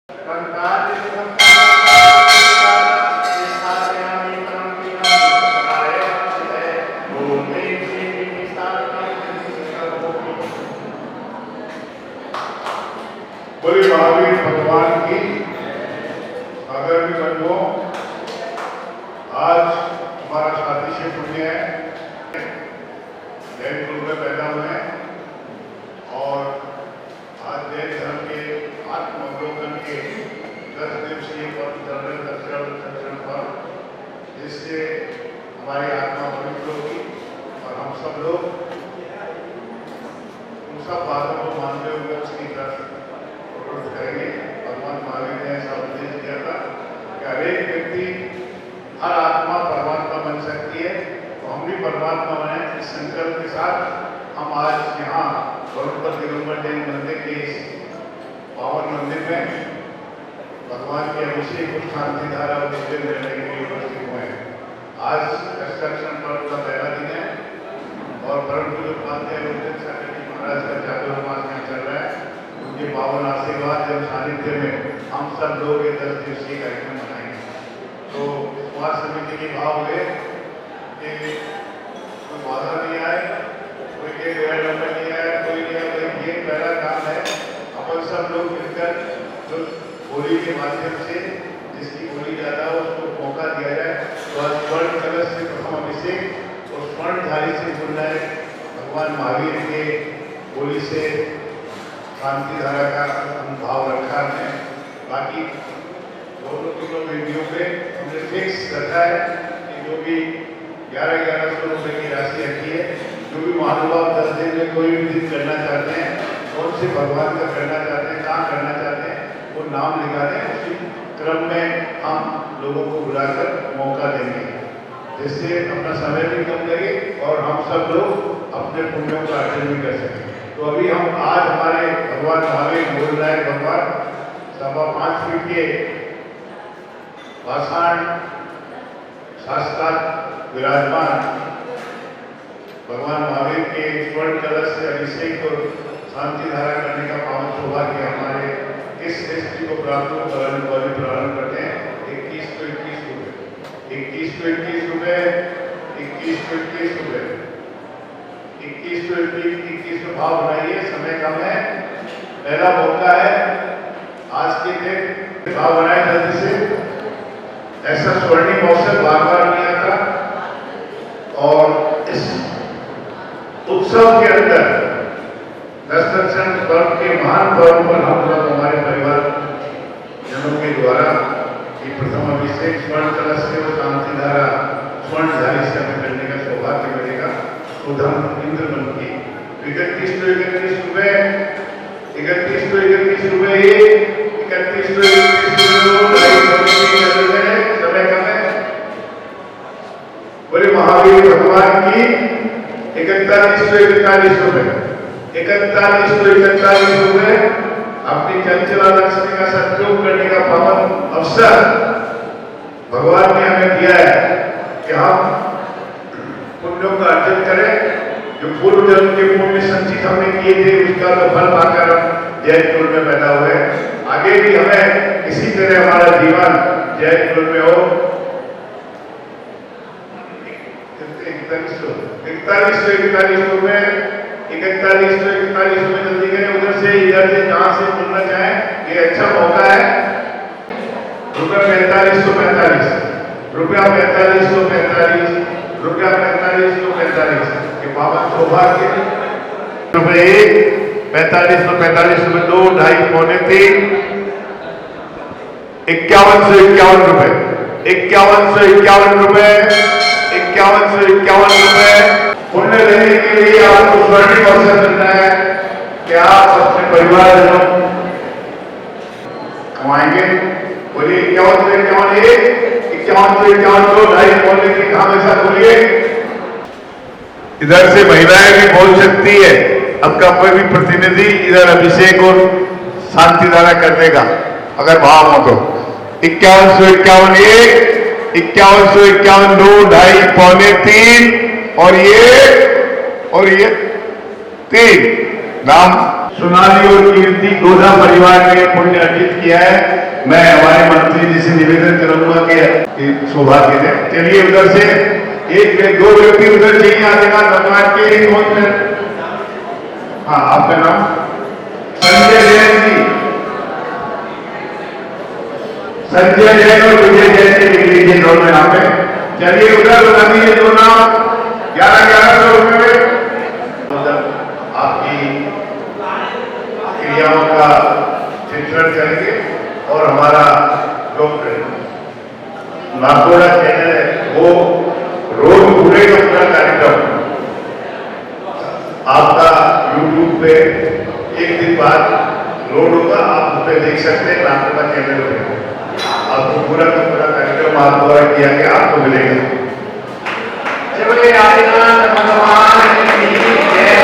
बोले महावीर भगवान की अगर भी जन्मो आज हमारा शादी से पुण्य है, जैन कुल में पैदा हुए और आज जैन धर्म के आत्मअवलोकन के 10 दिवसीय पर्व चल रहे दक्षिण पर, जिससे हमारी आत्मा पवित्र होगी और हम सब लोग उन सब बातों को मानते हुए उसकी तरफ करेंगे। भगवान महावीर ने ऐसा उपदेश दिया था कि हर एक व्यक्ति, हर आत्मा परमात्मा बन सकती है, तो हम भी परमात्मा बने। इस संकल्प के साथ हम आज यहाँ वरुण दिगंबर जैन मंदिर के इस पावन मंदिर में भगवान के अभिषेक और शांति धारा और निवेदन करने के लिए उपस्थित हुए हैं। आज कंस्ट्रक्शन पर्व का पहला दिन है और परम पूज्य उपाध्याय महाराज का जागरण मास में चल रहा है। उनके पावन आशीर्वाद एवं सानिध्य में हम सब लोग ये 10 दिवसीय कार्यक्रम मनाएंगे। तो उपवास समिति के भाव हुए कि कोई बाधा नहीं आए, कोई के गैर नंबर नहीं आया, कोई नहीं आया। ये पहला काम है, अपन सब लोग मिलकर जो होली के माध्यम से जिसकी होली ज्यादा हो उसको मौका दिया जाए। तो आज स्वर्ण कलश से प्रथम अभिषेक और स्वर्णधारी से जुड़ना है। भगवान महावीर के होली से शांति धारा का भाव रखा है। बाकी दोनों किलो वीडियो पे हमने फिक्स रखा है कि जो भी 1100 रुपये की राशि रखी है, जो भी महानुभाव 10 दिन में कोई भी दिन करना चाहते हैं, कौन से भगवान का करना चाहते हैं, कहाँ करना चाहते हैं, वो नाम लिखा दें। उसी क्रम में हम लोगों को बुलाकर मौका देंगे, जिससे अपना समय भी कम लगे और हम सब लोग अपने पुण्यों का अर्जन भी कर सकें। तो अभी हम आज हमारे भगवान महावीर बोल रहे हैं, भगवान 5.25 फीट के पाषाण शास्त्रार्थ विराजमान भगवान महावीर के स्वर्ण कलश से अभिषेक और शांति धारा करने का पावन सौभाग्य हमारे इस सृष्टि को प्राप्त हो प्रारंभ करते हैं। 21 तो 21 रुपये, 21 तो 21 रुपये, 21 तो 21 रुपये, 21 तो 21 में भाव बनाइए। समय कम है, पहला मौका है आज के दिन, भाव बनाए जल्दी से। ऐसा स्वर्णिम अवसर बार बार नहीं आता और इस उत्सव के अंदर दस्तक्षण पर्व के महान पर्व पर हम लोग हमारे परिवार जनों के द्वारा ये प्रथम अभिषेक स्वर्ण कलश से और शांति धारा स्वर्णधारी से हमें करने का सौभाग्य मिलेगा। उधम इंद्र बन की 31 तो 31 रुपये, 31 तो 31 रुपये, 31 तो 31 रुपये। समय कम है, बोले महावीर भगवान की 41 तो 41 रुपये, 41 तो 41 रुपये। अपनी चंचला लक्ष्मी का सदुपयोग करने का पावन अवसर भगवान ने हमें दिया है कि हम पुण्यों का अर्जन करें। जो पूर्व जन्म के पुण्य संचित हमने किए थे, उसका तो फल पाकर हम जैन कुल में पैदा हुए। आगे भी हमें इसी तरह हमारा जीवन जैन कुल में हो। 41 तो 41 रुपये, 41 तो 41 रुपये जल्दी करें। उधर से इधर से जहाँ से बोलना चाहें, ये अच्छा मौका है। रुपये 4545, रुपया 4545, रुपया 4545 के पावन सौभाग्य। रुपये 1, 45 तो 45 रुपये 2, 2.5, पौने 3, 5151 रुपये, 5151 रुपये, 5151 रुपये। पुण्य लेने के लिए आपको स्वर्णिम अवसर मिलना है कि आप अपने परिवार कमाएंगे। बोलिए 5151 1, 5151 2, 2.5, पौने 3, हमेशा बोलिए। इधर से महिलाएं भी बोल सकती है। अब का कोई भी प्रतिनिधि इधर अभिषेक और शांति धारा कर देगा अगर भाव हो तो। 5151 1, 5151 2, 2.5, पौने 3 और ये 3। नाम सोनाली और कीर्ति गोधा परिवार ने पुण्य अर्जित किया है। मैं हमारे मंत्री जी से निवेदन करूंगा कि सौभाग्य दें। चलिए उधर से दो व्यक्ति उधर चाहिए आदेगा भगवान के कौन है? हाँ, आपका नाम संजय जैन जी, संजय जैन और विजय जैन से लिख लीजिए दोनों यहाँ पे। चलिए उधर बता दीजिए दो नाम 11,1100 रुपये में आपकी क्रियाओं का चित्रण करेंगे और हमारा जो नागोड़ा चैनल है वो रोज पूरे का पूरा कार्यक्रम आपका YouTube पे एक दिन बाद लोड होगा, आप उस पर देख सकते हैं। नागोड़ा चैनल पे आपको पूरा का पूरा कार्यक्रम आप द्वारा किया गया आपको मिलेगा। चलिए आदिनाथ भगवान की जय।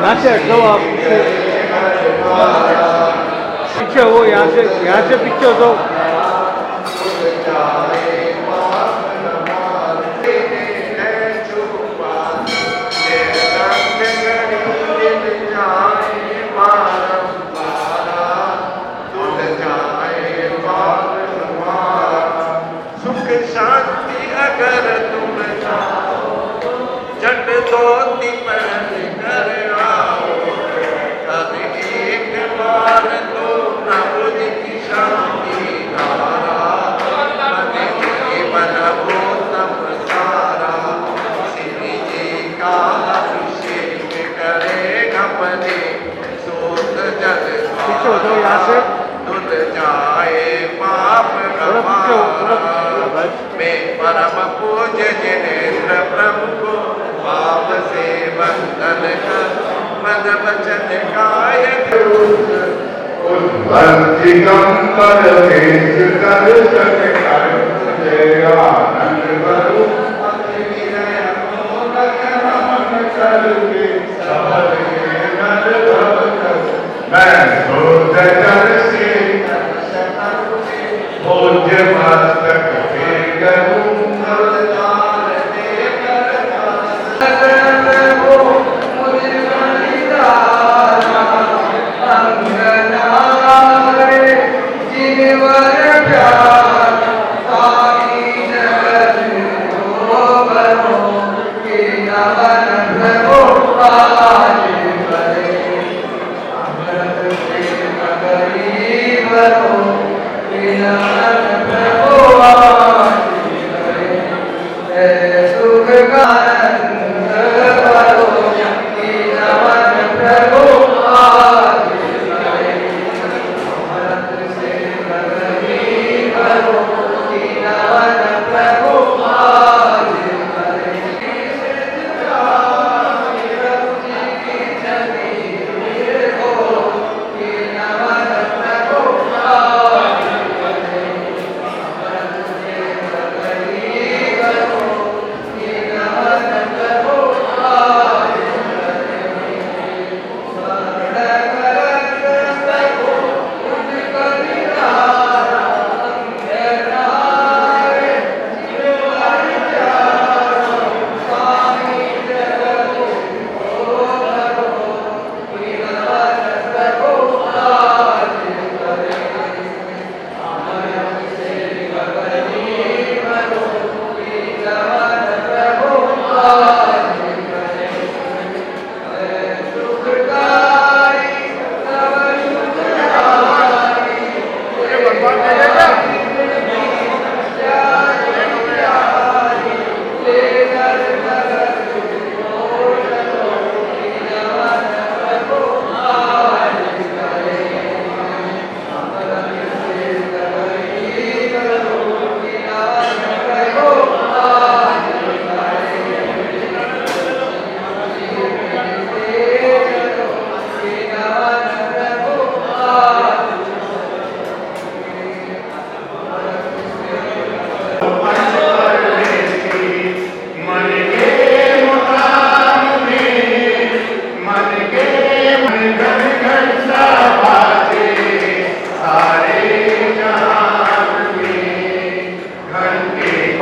यहाँ से हट जाओ आप, पीछे हो, यहाँ से पीछे हो जाओ। परम पूज्य जिनेन्द्र प्रभु को पाप से बंधन कर मद वचन काय दिगंबर वेश कर जय आनंद बरु अति विनय मोदक नमन करके सबल के नर भव मैं सोच जन से पूज्य मस्तक पे गरूं जिनवर प्यार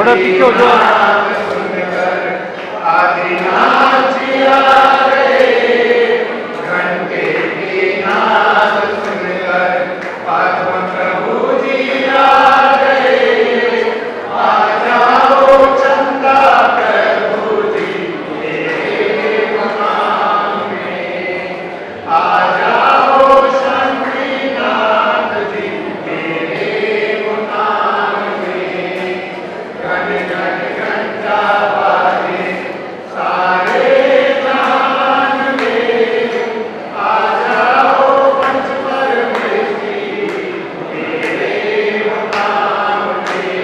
थोड़ा पीछे हो जाओ। आदिनाथ जी आ गए, घंटे की नाद सुनकर परम प्रभु जी आ गए। आ जाओ चंदा प्रभु जी मेरे गुमान में, आ जाओ शंकरनाथ जी मेरे गुमान में। घन घन घंटा बाजे सारे जहान में, आ जाओ पंच परमेश्वरी मेरे गुमान में।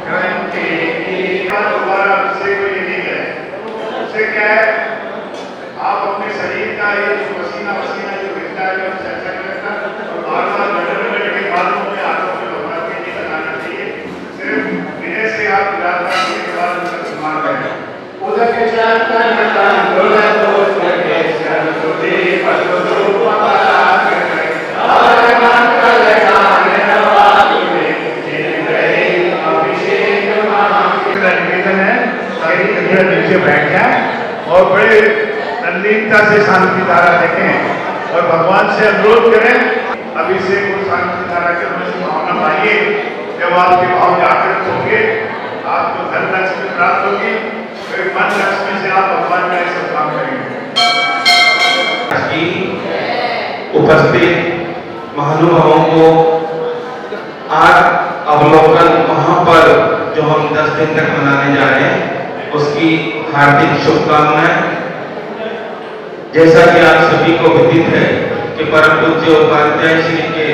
घंटे की दोबारा उससे कोई नहीं है, उससे क्या है, आप अपने शरीर का ये जो पसीना पसीना जो गिरता है, जो चर्चा करता है, और बार बार लड़ने के बालों में हाथों में भगवान के नहीं लगाना चाहिए। सिर्फ विनय से आप प्रार्थना के बाद उसका सम्मान करें। उदक चंदन तांबूल दोष के शरण सुधे पशु पराग और मंगल गान नवाई में जिन रहे अभिषेक महानिवेदन है। शरीर नीचे बैठ जाए और बड़े तल्लीनता से शांति धारा देखें और भगवान से अनुरोध करें। अभिषेक और शांति धारा के भावना पाइए। जब आपके भाव जागृत होंगे, आपको धन लक्ष्मी प्राप्त होगी, फिर मन लक्ष्मी से आप भगवान का सब काम करेंगे। उपस्थित महानुभावों को आज अवलोकन वहां पर जो हम 10 दिन तक मनाने जा रहे हैं उसकी हार्दिक शुभकामनाएं। जैसा कि आप सभी को विदित है कि परम पूज्य उपाध्याय श्री के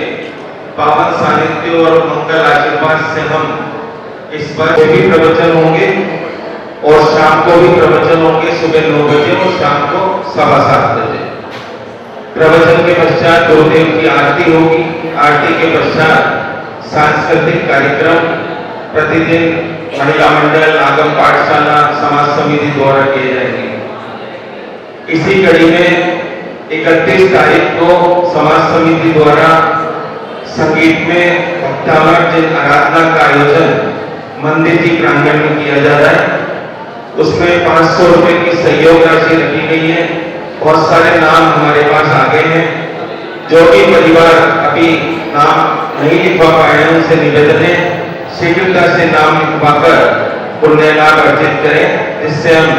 पावन सानिध्य और मंगल आशीर्वाद से हम इस पर भी प्रवचन होंगे और शाम को भी प्रवचन होंगे, सुबह 9 बजे और शाम को 7:15 बजे। प्रवचन के पश्चात गुरुदेव की आरती होगी। आरती के पश्चात सांस्कृतिक कार्यक्रम प्रतिदिन महिला मंडल, आगम पाठशाला, समाज समिति द्वारा किए जाएंगे। इसी कड़ी में 31 तारीख को समाज समिति द्वारा संगीत में भक्तामर्चन आराधना का आयोजन मंदिर जी प्रांगण में किया जा रहा है। उसमें 500 रुपए की सहयोग राशि रखी गई है। बहुत सारे नाम हमारे पास आ गए हैं। जो भी परिवार अभी नाम नहीं लिखवा पाए हैं उनसे निवेदन है शीघ्रता से नाम लिखवाकर पुण्य लाभ अर्जित करें, जिससे हम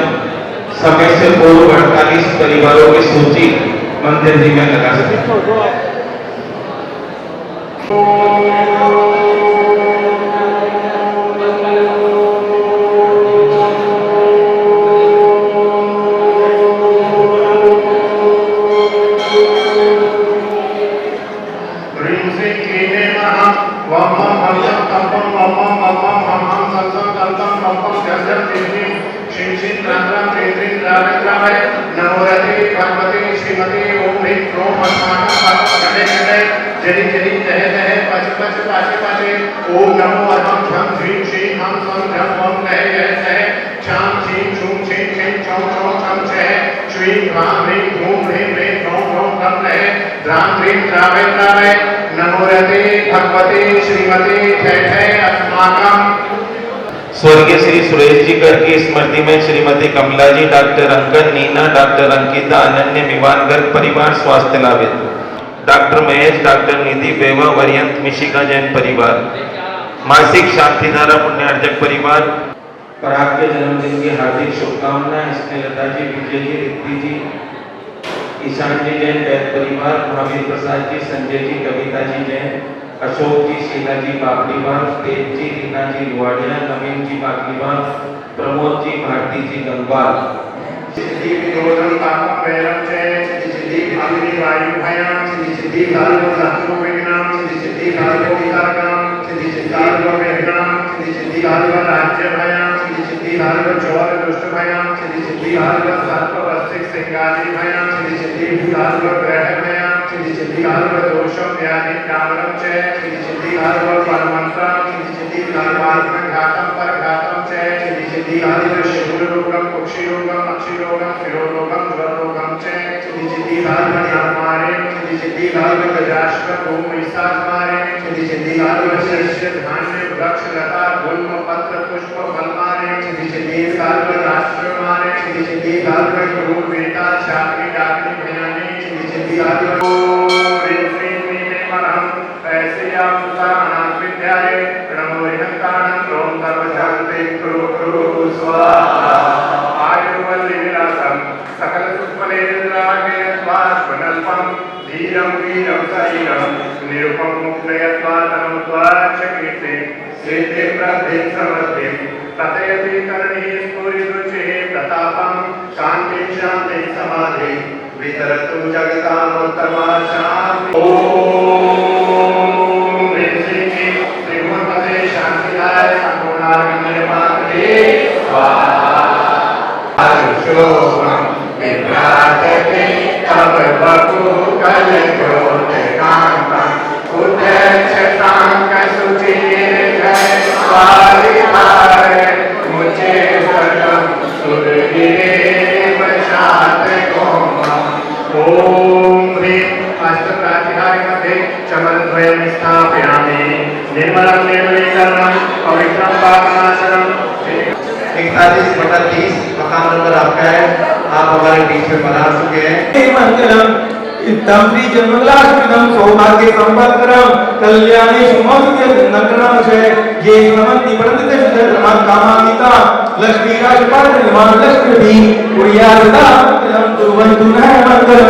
समय से पूर्व 48 परिवारों की सूची मंदिर जी में लगा सकें। जरी जरी तह तह पच पच पाचे पाचे ओम नमो अहम झम झीम शीम हम सम झम ओम कह गह सह छाम छीम छूम छीम छीम छौं छौं छम छह श्रीं ह्रां ह्रीं धूम ह्रीं ह्रीं ह्रौं ह्रौं कम कह ध्रां ह्रीं त्रावय त्रावय नमो रते भगवते श्रीमते ठय ठय अस्माकम। स्वर्गीय श्री सुरेश जी कर की स्मृति में श्रीमती कमला जी, डॉक्टर अंकन, नीना, डॉक्टर अंकिता, अनन्य, मिवान गर्ग परिवार स्वास्थ्य लाभित, डॉक्टर महेश, डॉक्टर निधि बेवा वरियंत मिशिका जैन परिवार, मासिक शांतिधारा पुण्यार्जक परिवार पर आपके जन्मदिन की हार्दिक शुभकामनाएं। स्नेहलता जी, विजय जी, रिद्धि जी, ईशान जी जैन वैद परिवार, महावीर प्रसाद जी, संजय जी, कविता जी जैन, अशोक जी, शीला जी बागलीवाल, तेज जी, रीना जी लुवाड़िया, नवीन जी बागलीवाल, प्रमोद जी, भारती जी गंगवाल। सिद्धि विरोधन पापम वैरम जय सिद्धि अग्नि वायु भयम सिद्धि कालो शत्रु विघ्नम सिद्धि कालो विकारकम सिद्धि कालो विघ्नम सिद्धि कालो राज्य भयम सिद्धि कालो चोर दुष्ट भयम सिद्धि कालो सर्प वस्तिक सिंगारी भयम सिद्धि कालो ग्रह भयम सिद्धि कालो दोष व्याधि कामरम जय सिद्धि कालो परमंत्रम सिद्धि कालो आत्मघातम परघातम जय सिद्धि कालो शिव रोगम कुक्षि रोगम अक्षि रोगम शिरोरोगम ज्वरोगम च सिद्धि कालो नामारे सिद्धि कालो गजाश्व भूमि सामारे सिद्धि कालो शिष्य धान्य वृक्ष लता गुल्म पत्र पुष्प फलमाने छिदी साल्व राष्ट्रमाने छिदी साल्व गुरु वेता शाक्री डाक्री भयाने छिदी साल्व ऐसे आमुता अनाथ विद्याये नमो हिरण्यकाणं रोम सर्वशांति कुरु स्वाहा आयुर्वल्ली विलासं सकल सुफलेन्द्राग्ने स्वास्वनल्पं धीरं वीरं शरीरं निरुपं मुक्तयत्वा तनुत्वा चकीर्ति सिद्धि प्रद्धि समृद्धि तथयति करणी स्फुरिरुचिः प्रतापं शान्ति शान्ति समाधि वितरतु जगतामुत्तमा शान्ति ओम श्रीमते शांतिदाय संपूर्णागम्यमात्रे स्वाहा शुभम विभ्राजते तव बपु कलयोतकांतं उदक्षतांक सुचिर जय स्वारिहार मुझे सर्वं सुरगिरेव शात गोमम् ओम ह्रीं अष्टप्रातिहारिमध्ये चमरद्वयं स्थापयामि निर्मलं निर्मलीकरणं पवित्रं पापनाशनं 41/30 मकान नंबर आपका है, आप हमारे बीच में बना चुके हैं। मंगलम इत्तम श्री जन्मंगलाष्टकम सौभाग्य संपत्करम कल्याणे शुभमस्ते नगरम से ये समन्ति पढ़ते शुद्ध धर्म कामामिता लक्ष्मी राजपाल निर्माण लक्ष्मी उड़ियादा हम तुरवंतु न मंगल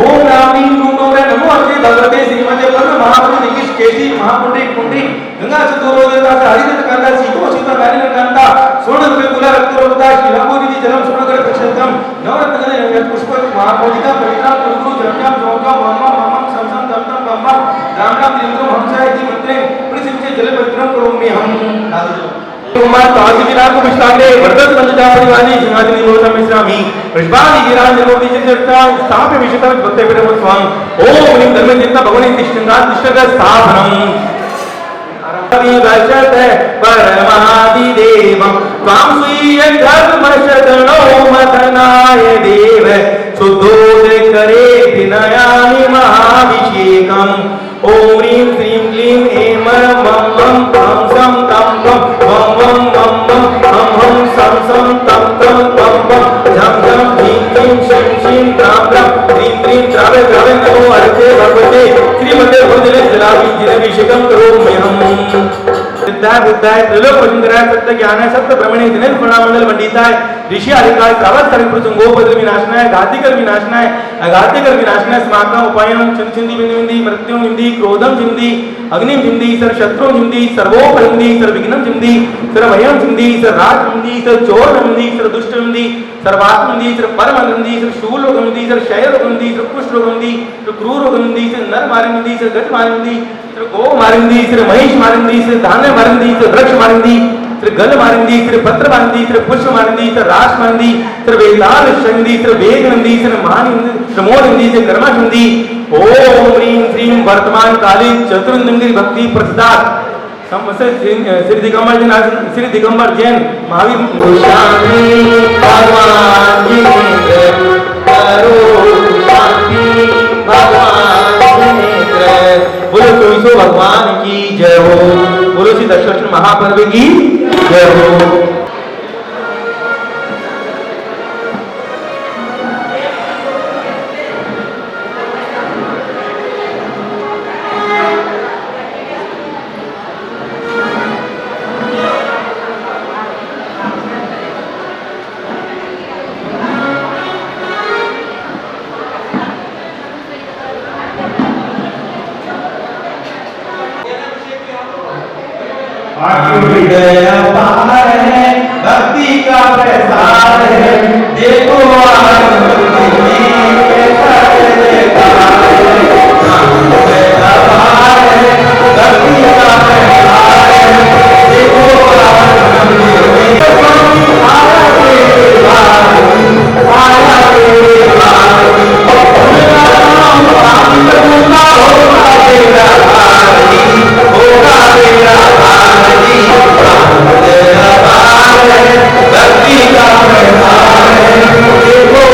ओम रामी नमो नमो अग्नि भगवते श्रीमते परम महापुरुष निकिष केशी महापुंडरी पुंडरी गंगा चतुर्वेदा हरिदत्त कांता सीतो सीता मैरिन कांता स्वर्ण कुला रक्तरोगता शिलामोदि जलम सुनगर प्रक्षेत्रम नवरत्न गण पुष्प महापोधिका पवित्र गुरु जन्म जोगा मम मम संसं तम तम राम राम लिंगम हंसाय जी मंत्रे प्रसिद्ध जल पवित्रम करोमि हम कुमार ताजी विराट को विश्रामे वर्धत पंचजा परिवानी सिंहासनी लोचन मिश्रामी वृषभानि गिरान जलोदि चर्चा स्थाप्य विशेषता भक्ते विरम स्वाम ओम ह्रीं धर्मचित्त भगवनी तिष्ठन्नाथ तिष्ठक स्थापनम आरंभि वर्षत परमादिदेवं त्वां स्वीय धर्मशतनो मदनाय देव शुद्धोदय करे विनयामि महाभिषेकम् ओम ह्रीं श्रीं क्लीं ऐं मं मं पं सं तं पं वं मं मं हं हं सं सं तं तं पं पं झं झं ह्रीं क्लीं शिं शिं रां रां ह्रीं क्लीं द्रावे द्रावे नमो अर्थे भगवते श्रीमते भोजने जलाभि जिनभिषेकं करोम्यहम् सिद्धाय बुद्धाय त्रिलोक वसुंधराय सत्य ज्ञानाय सत्य ब्रह्मणे दिनेश प्रणामंडल मंडिताय ऋषि आदिकाय कावत संगोपद्र विनाशनाय घातिकर विनाशनाय अघातिकर विनाशनाय समाकम उपायम चिंदी बिंदी मृत्युं निंदी क्रोधम चिंदी अग्निम चिंदी सर शत्रुं चिंदी सर्वोपरिंदी सर विघ्नं चिंदी सर भयं चिंदी सर राज चिंदी सर चोर चिंदी सर दुष्ट चिंदी सर वात्म चिंदी सर परम चिंदी सर शूल रोग चिंदी सर क्षय रोग चिंदी सर कुष्ठ रोग चिंदी सर क्रूर रोग चिंदी सर नर मारिंदी सर गज मारिंदी सर गो मारिंदी सर महिष मारिंदी सर धान्य मारिंदी सर वृक्ष मारिंदी सर गल मारिंदी सर पत्र मारिंदी सर पुष्प मारिंदी सर राश मारिंदी सर वेदाल शंदी सर वेग नंदी सर महानिंदी सर मोनिंदी सर कर्मा शंदी ओम ह्रीं श्रीं वर्तमान काली चतुर्निंदी भक्ति प्रसाद श्री दिगंबर जैन महावीर शांति भगवान जी करो शांति भगवान बोलो तुलसो भगवान की जय हो। बोलो श्री दशाश्वमेध महापर्व की जय हो। हृदय पार है भक्ति का प्रसार है देखो भक्ति का प्रसार है देखो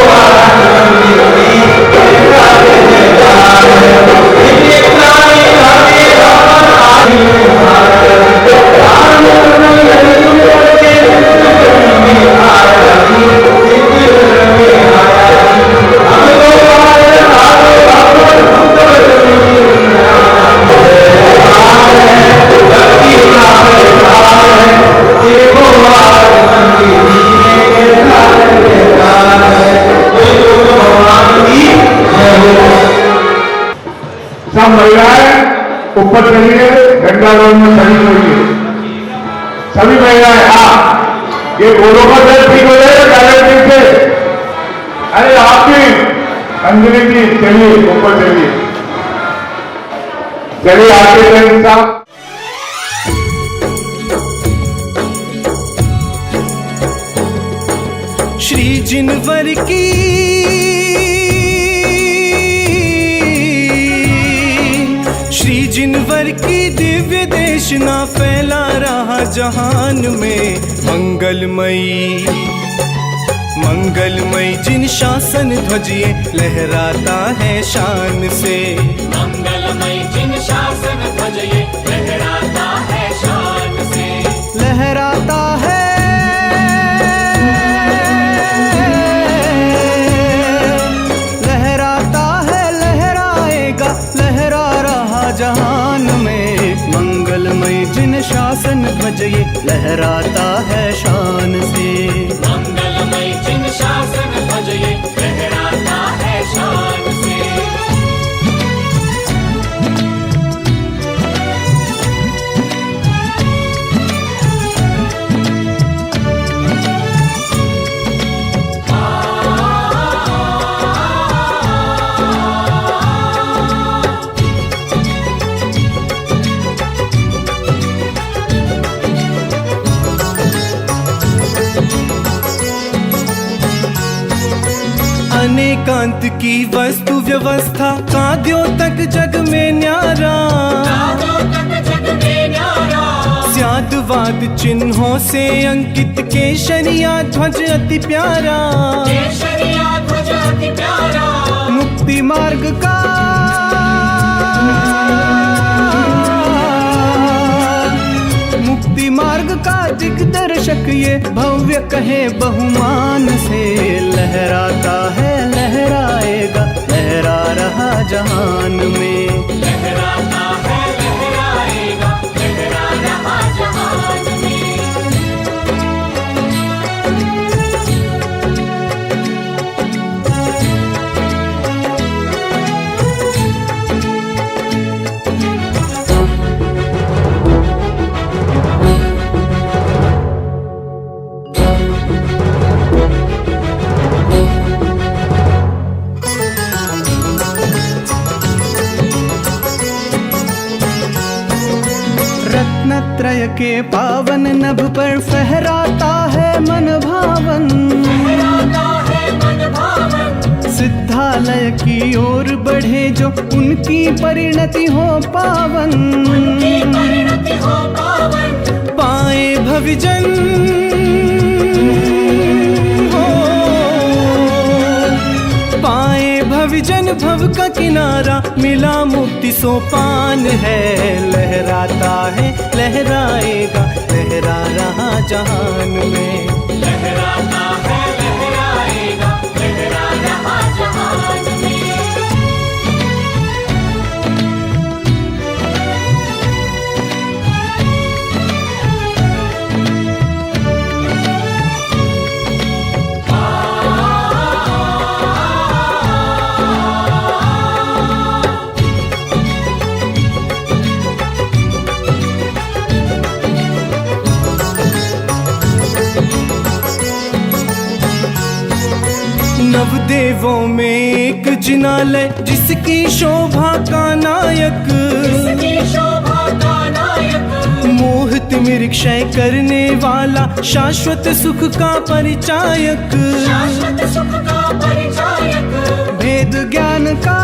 महिलाएं ऊपर चलिए, गंगा रोड में शरीक होइए। सभी महिलाएं, हाँ, ये गोलों का दर्द ठीक हो जाएगा डायरेक्ट से। अरे आप भी अंजलि जी चलिए, ऊपर चलिए, चलिए आपके फ्रेंड साहब। श्री जिनवर की श्री जिनवर की दिव्य देशना फैला रहा जहान में। मंगलमयी मंगलमयी जिन शासन ध्वजिए लहराता है शान से। मंगलमय जिन शासन ध्वजिए लहराता है शान से। लहराता है लहराएगा लहरा रहा जहान में। मंगलमय जिन शासन ध्वजिए लहराता है शान से। मंगलमय जिन शासन ध्वजिए लहराता है शान से। अनेकांत की वस्तु व्यवस्था काद्यों तक जग में न्यारा। स्यादवाद चिन्हों से अंकित केशरिया ध्वज अति प्यारा। मुक्ति मार्ग का मुक्ति मार्ग का दिग्दर्शक ये भव्य कहे बहुमान से। लहराता है लहराएगा लहरा रहा जहान में। लहराता है लहराएगा लहरा रहा जहान में। रत्नत्रय के पावन नभ पर फहराता है मन भावन। सिद्धालय की ओर बढ़े जो उनकी परिणति हो पावन। पाए भविजन पाए भविजन भव का किनारा मिला मुक्ति सोपान है। लहराता है लहराएगा लहरा रहा जहान में। लहराता है लहराएगा लहरा रहा जहान में। नवदेवों में एक जिनालय जिसकी शोभा का नायक। मोहित में क्षय करने वाला शाश्वत सुख का परिचायक। भेद ज्ञान का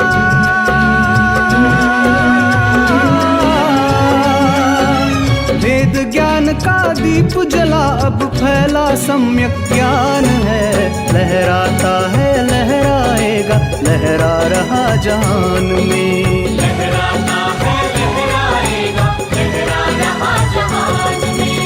वेद ज्ञान का दीप जला अब फैला सम्यक ज्ञान है। लहराता है लहराएगा लहरा रहा जहान में। लहराता है लहराएगा लहरा रहा जहान में।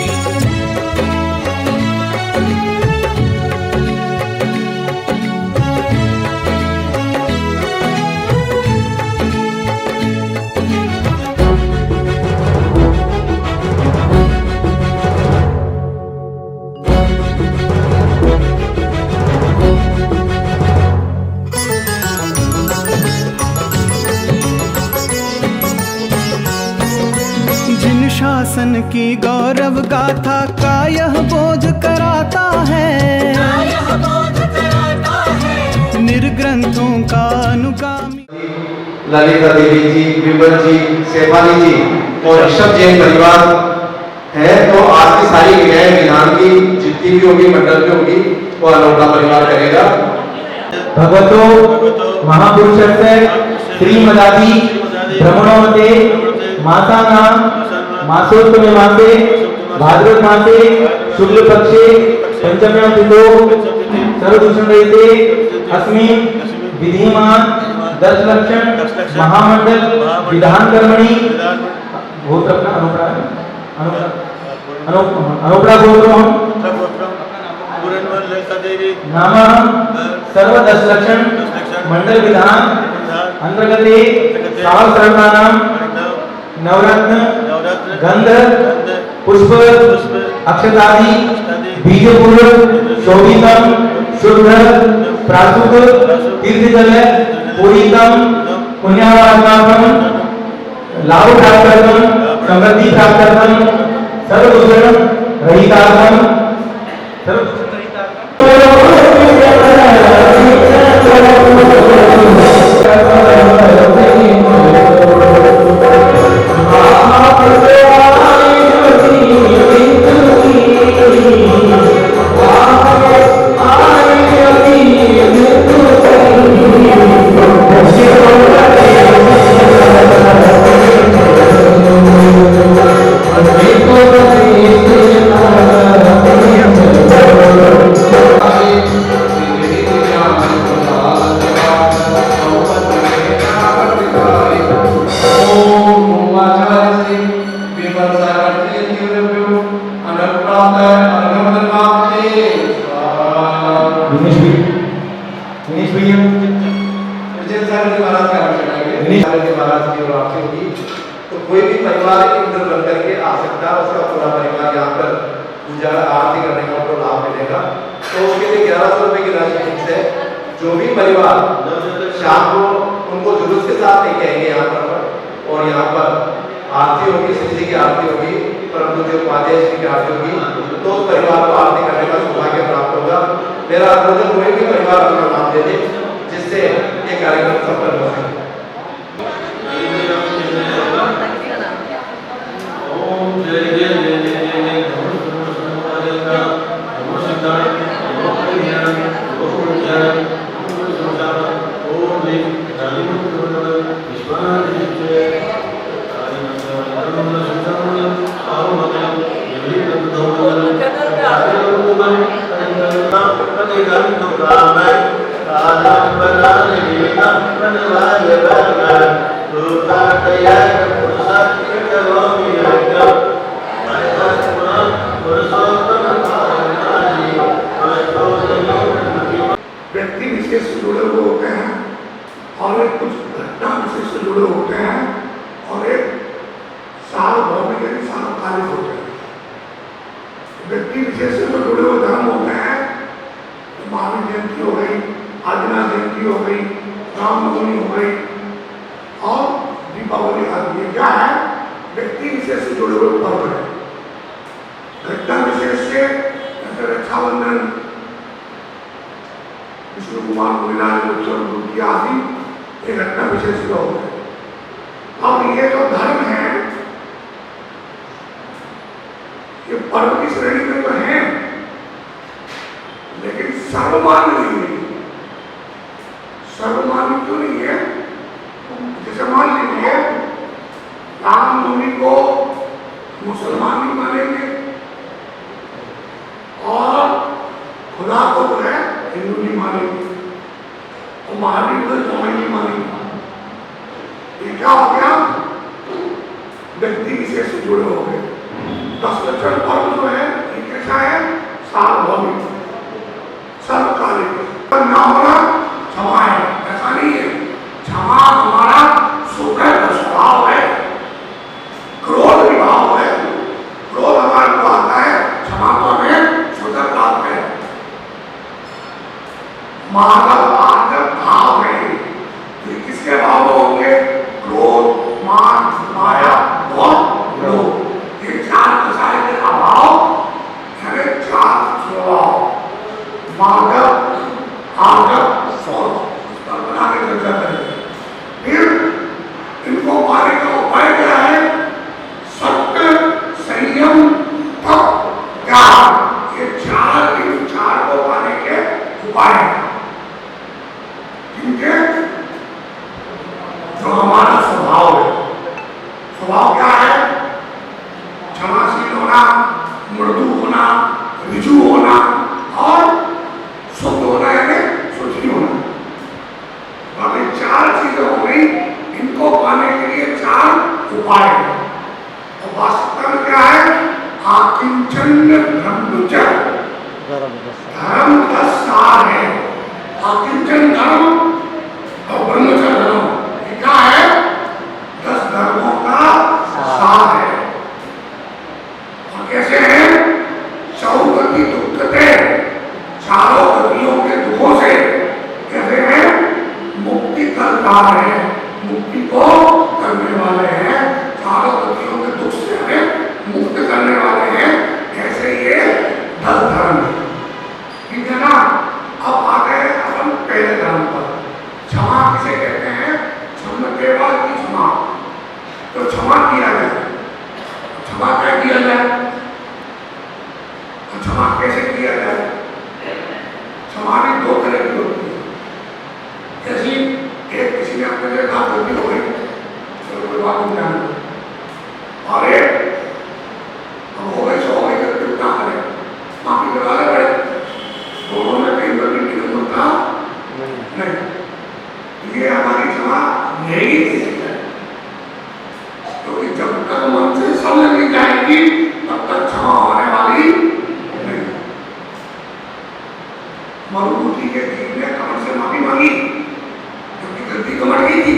की गौरव गाथा का यह बोध कराता है, यह बोध कराता है। निर्ग्रंथों का अनुगामी। ललिता देवी जी, विमल जी, शेफाली जी और ऋषभ जैन परिवार है। तो आज की सारी क्रियाएं विधान की जितनी भी होगी, मंडल में होगी, वो अनोखा परिवार करेगा। भगवतो महापुरुषस्य श्रीमदादि भ्रमणोमते मासानां मासोत्तमे मासे भाद्रपद मासे शुक्ल पक्षे पंचम्यां तिथौ सर्वदूषण रहिते अस्मिन् विधीयमान 10 लक्षण महामंडल विधान कर्मणि गोत्र अनुप्रा गोत्रम नाम सर्व 10 लक्षण मंडल विधान अंतर्गते सहस्रनाम नवरत्न गंध पुष्प अक्षतादि बीजपूर्व शोभितम शुद्ध प्रासुक तीर्थजल पूरितम पुण्यात्माकम लाभ प्राप्तर्थम समृद्धि प्राप्तर्थम सर्वदूषण रहितार्थम तो कोई भी परिवार इंद्र बन करके आ सकता है, उसका पूरा परिवार यहाँ पर पूजा आरती करने का उनको लाभ मिलेगा। तो उसके लिए 1100 रुपए की राशि फिक्स है। जो भी परिवार शाम को उनको जुलूस के साथ लेके आएंगे यहाँ पर, और यहाँ पर आरती होगी, श्री जी की आरती होगी, परंतु जो उपाध्याय जी की आरती होगी, तो उस परिवार को आरती करने का सौभाग्य प्राप्त होगा। मेरा अनुरोध है कोई भी परिवार अपना नाम दे दे, जिससे ये कार्यक्रम सफल हो सके। व्यक्ति विशेष से जुड़े हुए होते हैं और एक कुछ घटना विशेष से जुड़े होते हैं और एक सार्वभौमिक यानी सार्वकालिक होते हैं। व्यक्ति विशेष से जो जुड़े हुए धर्म होते हैं, तो महावीर जयंती हो गई, आदिनाथ जयंती हो गई, रामनवमी हो गई और दीपावली आदि। ये क्या है? व्यक्ति विशेष से जुड़े हुए पर्व है। घटना विशेष से जैसे रक्षाबंधन, विष्णु कुमार मुनिलाल आदि ये घटना विशेष का होता है। अब ये जो धर्म है, ये पर्व की श्रेणी में तो है, लेकिन सर्वमान्य नहीं है। सर्वमान्य क्यों नहीं है? जैसे मान लीजिए रामनवमी को मुसलमान ही मानेंगे और खुदा को जो है हिंदू नहीं मानेंगे और महावीर को जैन नहीं मानेंगे। ये क्या हो गया? व्यक्ति विशेष से जुड़े हो गए। 10 लक्षण पर्व जो है ये कैसा है? सार्वभौमिक, सर्वकालिक। ना होना क्षमा है, ऐसा नहीं है। क्षमा हमारा स्वतः स्वभाव है, क्रोध भी भाव है। क्रोध हमारा होना, मृदु होना, ऋजु होना और शुद्ध होना यानी शुचि होना। बाकी चार चीजें हो गई। इनको पाने के लिए चार उपाय हैं। और वास्तव में क्या है? आकिंचन ब्रह्मचर्य धर्म 10 सार है। आकिंचन धर्म और ब्रह्मचर्य धर्म ये क्या है? 10 धर्मों का सार है। और कैसे है? चौगति दुखते, चारों गतियों के दुखों से कैसे है? मुक्ति करता है, मुक्ति को करने वाले हैं। चारों गतियों के दुख से हमें मुक्त करने वाले हैं। ऐसे ये 10 धर्म है। ठीक है ना? अब आ गए अपन पहले धर्म पर। क्षमा किसे कहते हैं? क्षमतेवा की क्षमा। तो क्षमा किया जाए। क्षमा क्या किया जाए? क्षमा कैसे किया जाए? क्षमा भी 2 तरह की होती है। जैसे एक किसी ने अपने लिए कहा गलती हो गई, चलो कोई बात नहीं जाने, और एक अब हो गई सो हो गई गलती क्या करें, माफी करवाने पड़े। दोनों में कहीं पर भी निकल होता नहीं। ये हमारी क्षमा नहीं किसी है, क्योंकि जब तक मन से समझ नहीं जाएगी तब तक क्षमा होने वाली नहीं। मरुभूमि के जीव ने कमर से माफी मांगी क्योंकि गलती कमर गई थी।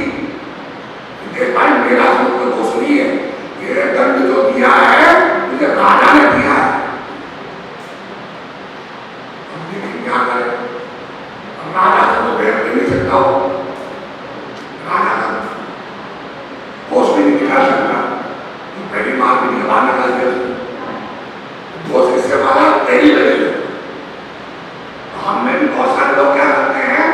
देख भाई मेरा कोई दोष नहीं है, ये दंड जो दिया है मुझे राजा ने दिया है। लेकिन क्या करे? राजा से तो बैर दे नहीं सकता हो, राजा का दोष भी नहीं निकाल सकता। तो पहली मार भी बाहर निकाल दिया, दोष इससे मारा तेरी वजह से। हमने भी बहुत सारे लोग क्या करते हैं?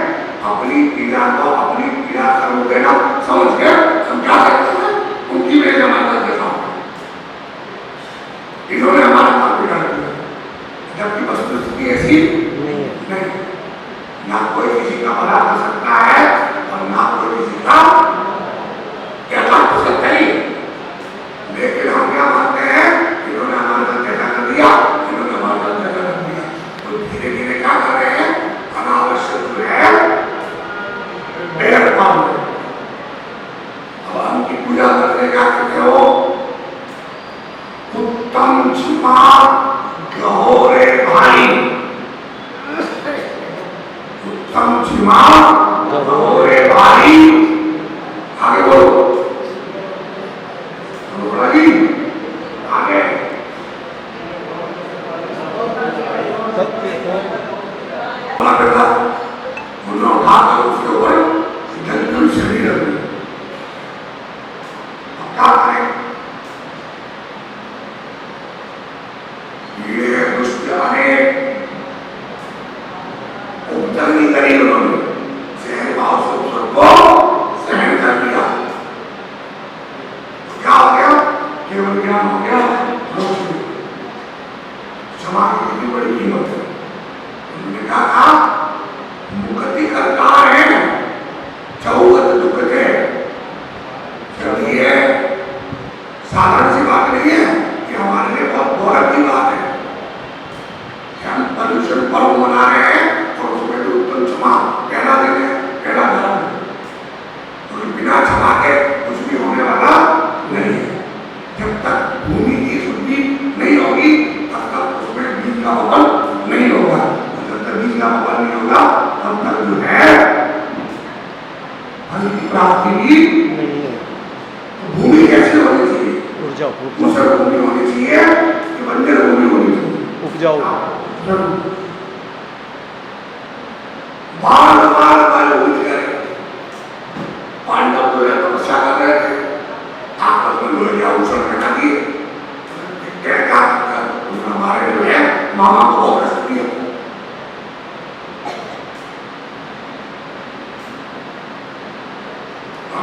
अपनी पीड़ा को अपनी पीड़ा कर्म देना समझ के हम क्या करते हैं? उनकी वजह से हमारा देखा, इन्होंने हमारा काम बिगाड़ दिया। जबकि वस्तुस्थिति ऐसी नहीं। ना कोई किसी का भला कर सकता है और ना कोई किसी का कहता कर सकता ही। लेकिन हम क्या मानते हैं? इन्होंने हमारे साथ ऐसा कर दिया, इन्होंने हमारे साथ ऐसा कर दिया। तो धीरे धीरे क्या कर रहे हैं? अनावश्यक जो है बैर काम है। अब उनकी पूजा करने क्या करते हो? उत्तम क्षमा गहोरे भाई, उत्तम क्षमा गहोरे भाई। आगे बोलो, बोला जी आगे। उन्होंने उठाकर उसके ऊपर जंतु शरीर रख दिया। क्या करें? ये दुष्ट अनेक उपचार नहीं करी उन्होंने, सहन भाव से उसको सहन कर दिया। तो क्या हो गया? केवल ज्ञान हो गया, मोक्ष हो गया। क्षमा की कितनी बड़ी कीमत है। उन्होंने क्या कहा? मुक्ति करता है चौगत दुख के। जब ये साधारण सी बात नहीं है कि हमारे लिए बहुत गौरव की बात है कि हम पर्यूषण पर्व मना रहे हैं और उसमें भी उत्तम क्षमा कहना देते हैं, कहना धर्म है। तो बिना क्षमा के कुछ भी होने वाला नहीं है। जब तक भूमि की शुद्धि नहीं होगी तब तक उसमें बीज का बपल नहीं होगा। जब तक बीज का बपल नहीं होगा तब तक जो है फल की प्राप्ति भी नहीं है। तो भूमि कैसे होनी चाहिए? मुसर भूमि होनी चाहिए कि बंजर भूमि होनी चाहिए? उपजाऊ। बार बार बार उठ गए। पांडव जो है तपस्या कर रहे थे, आपस में लोहे का आभूषण पहना दिए। क्या हमारे जो है मामा को बहुत कष्ट दिया।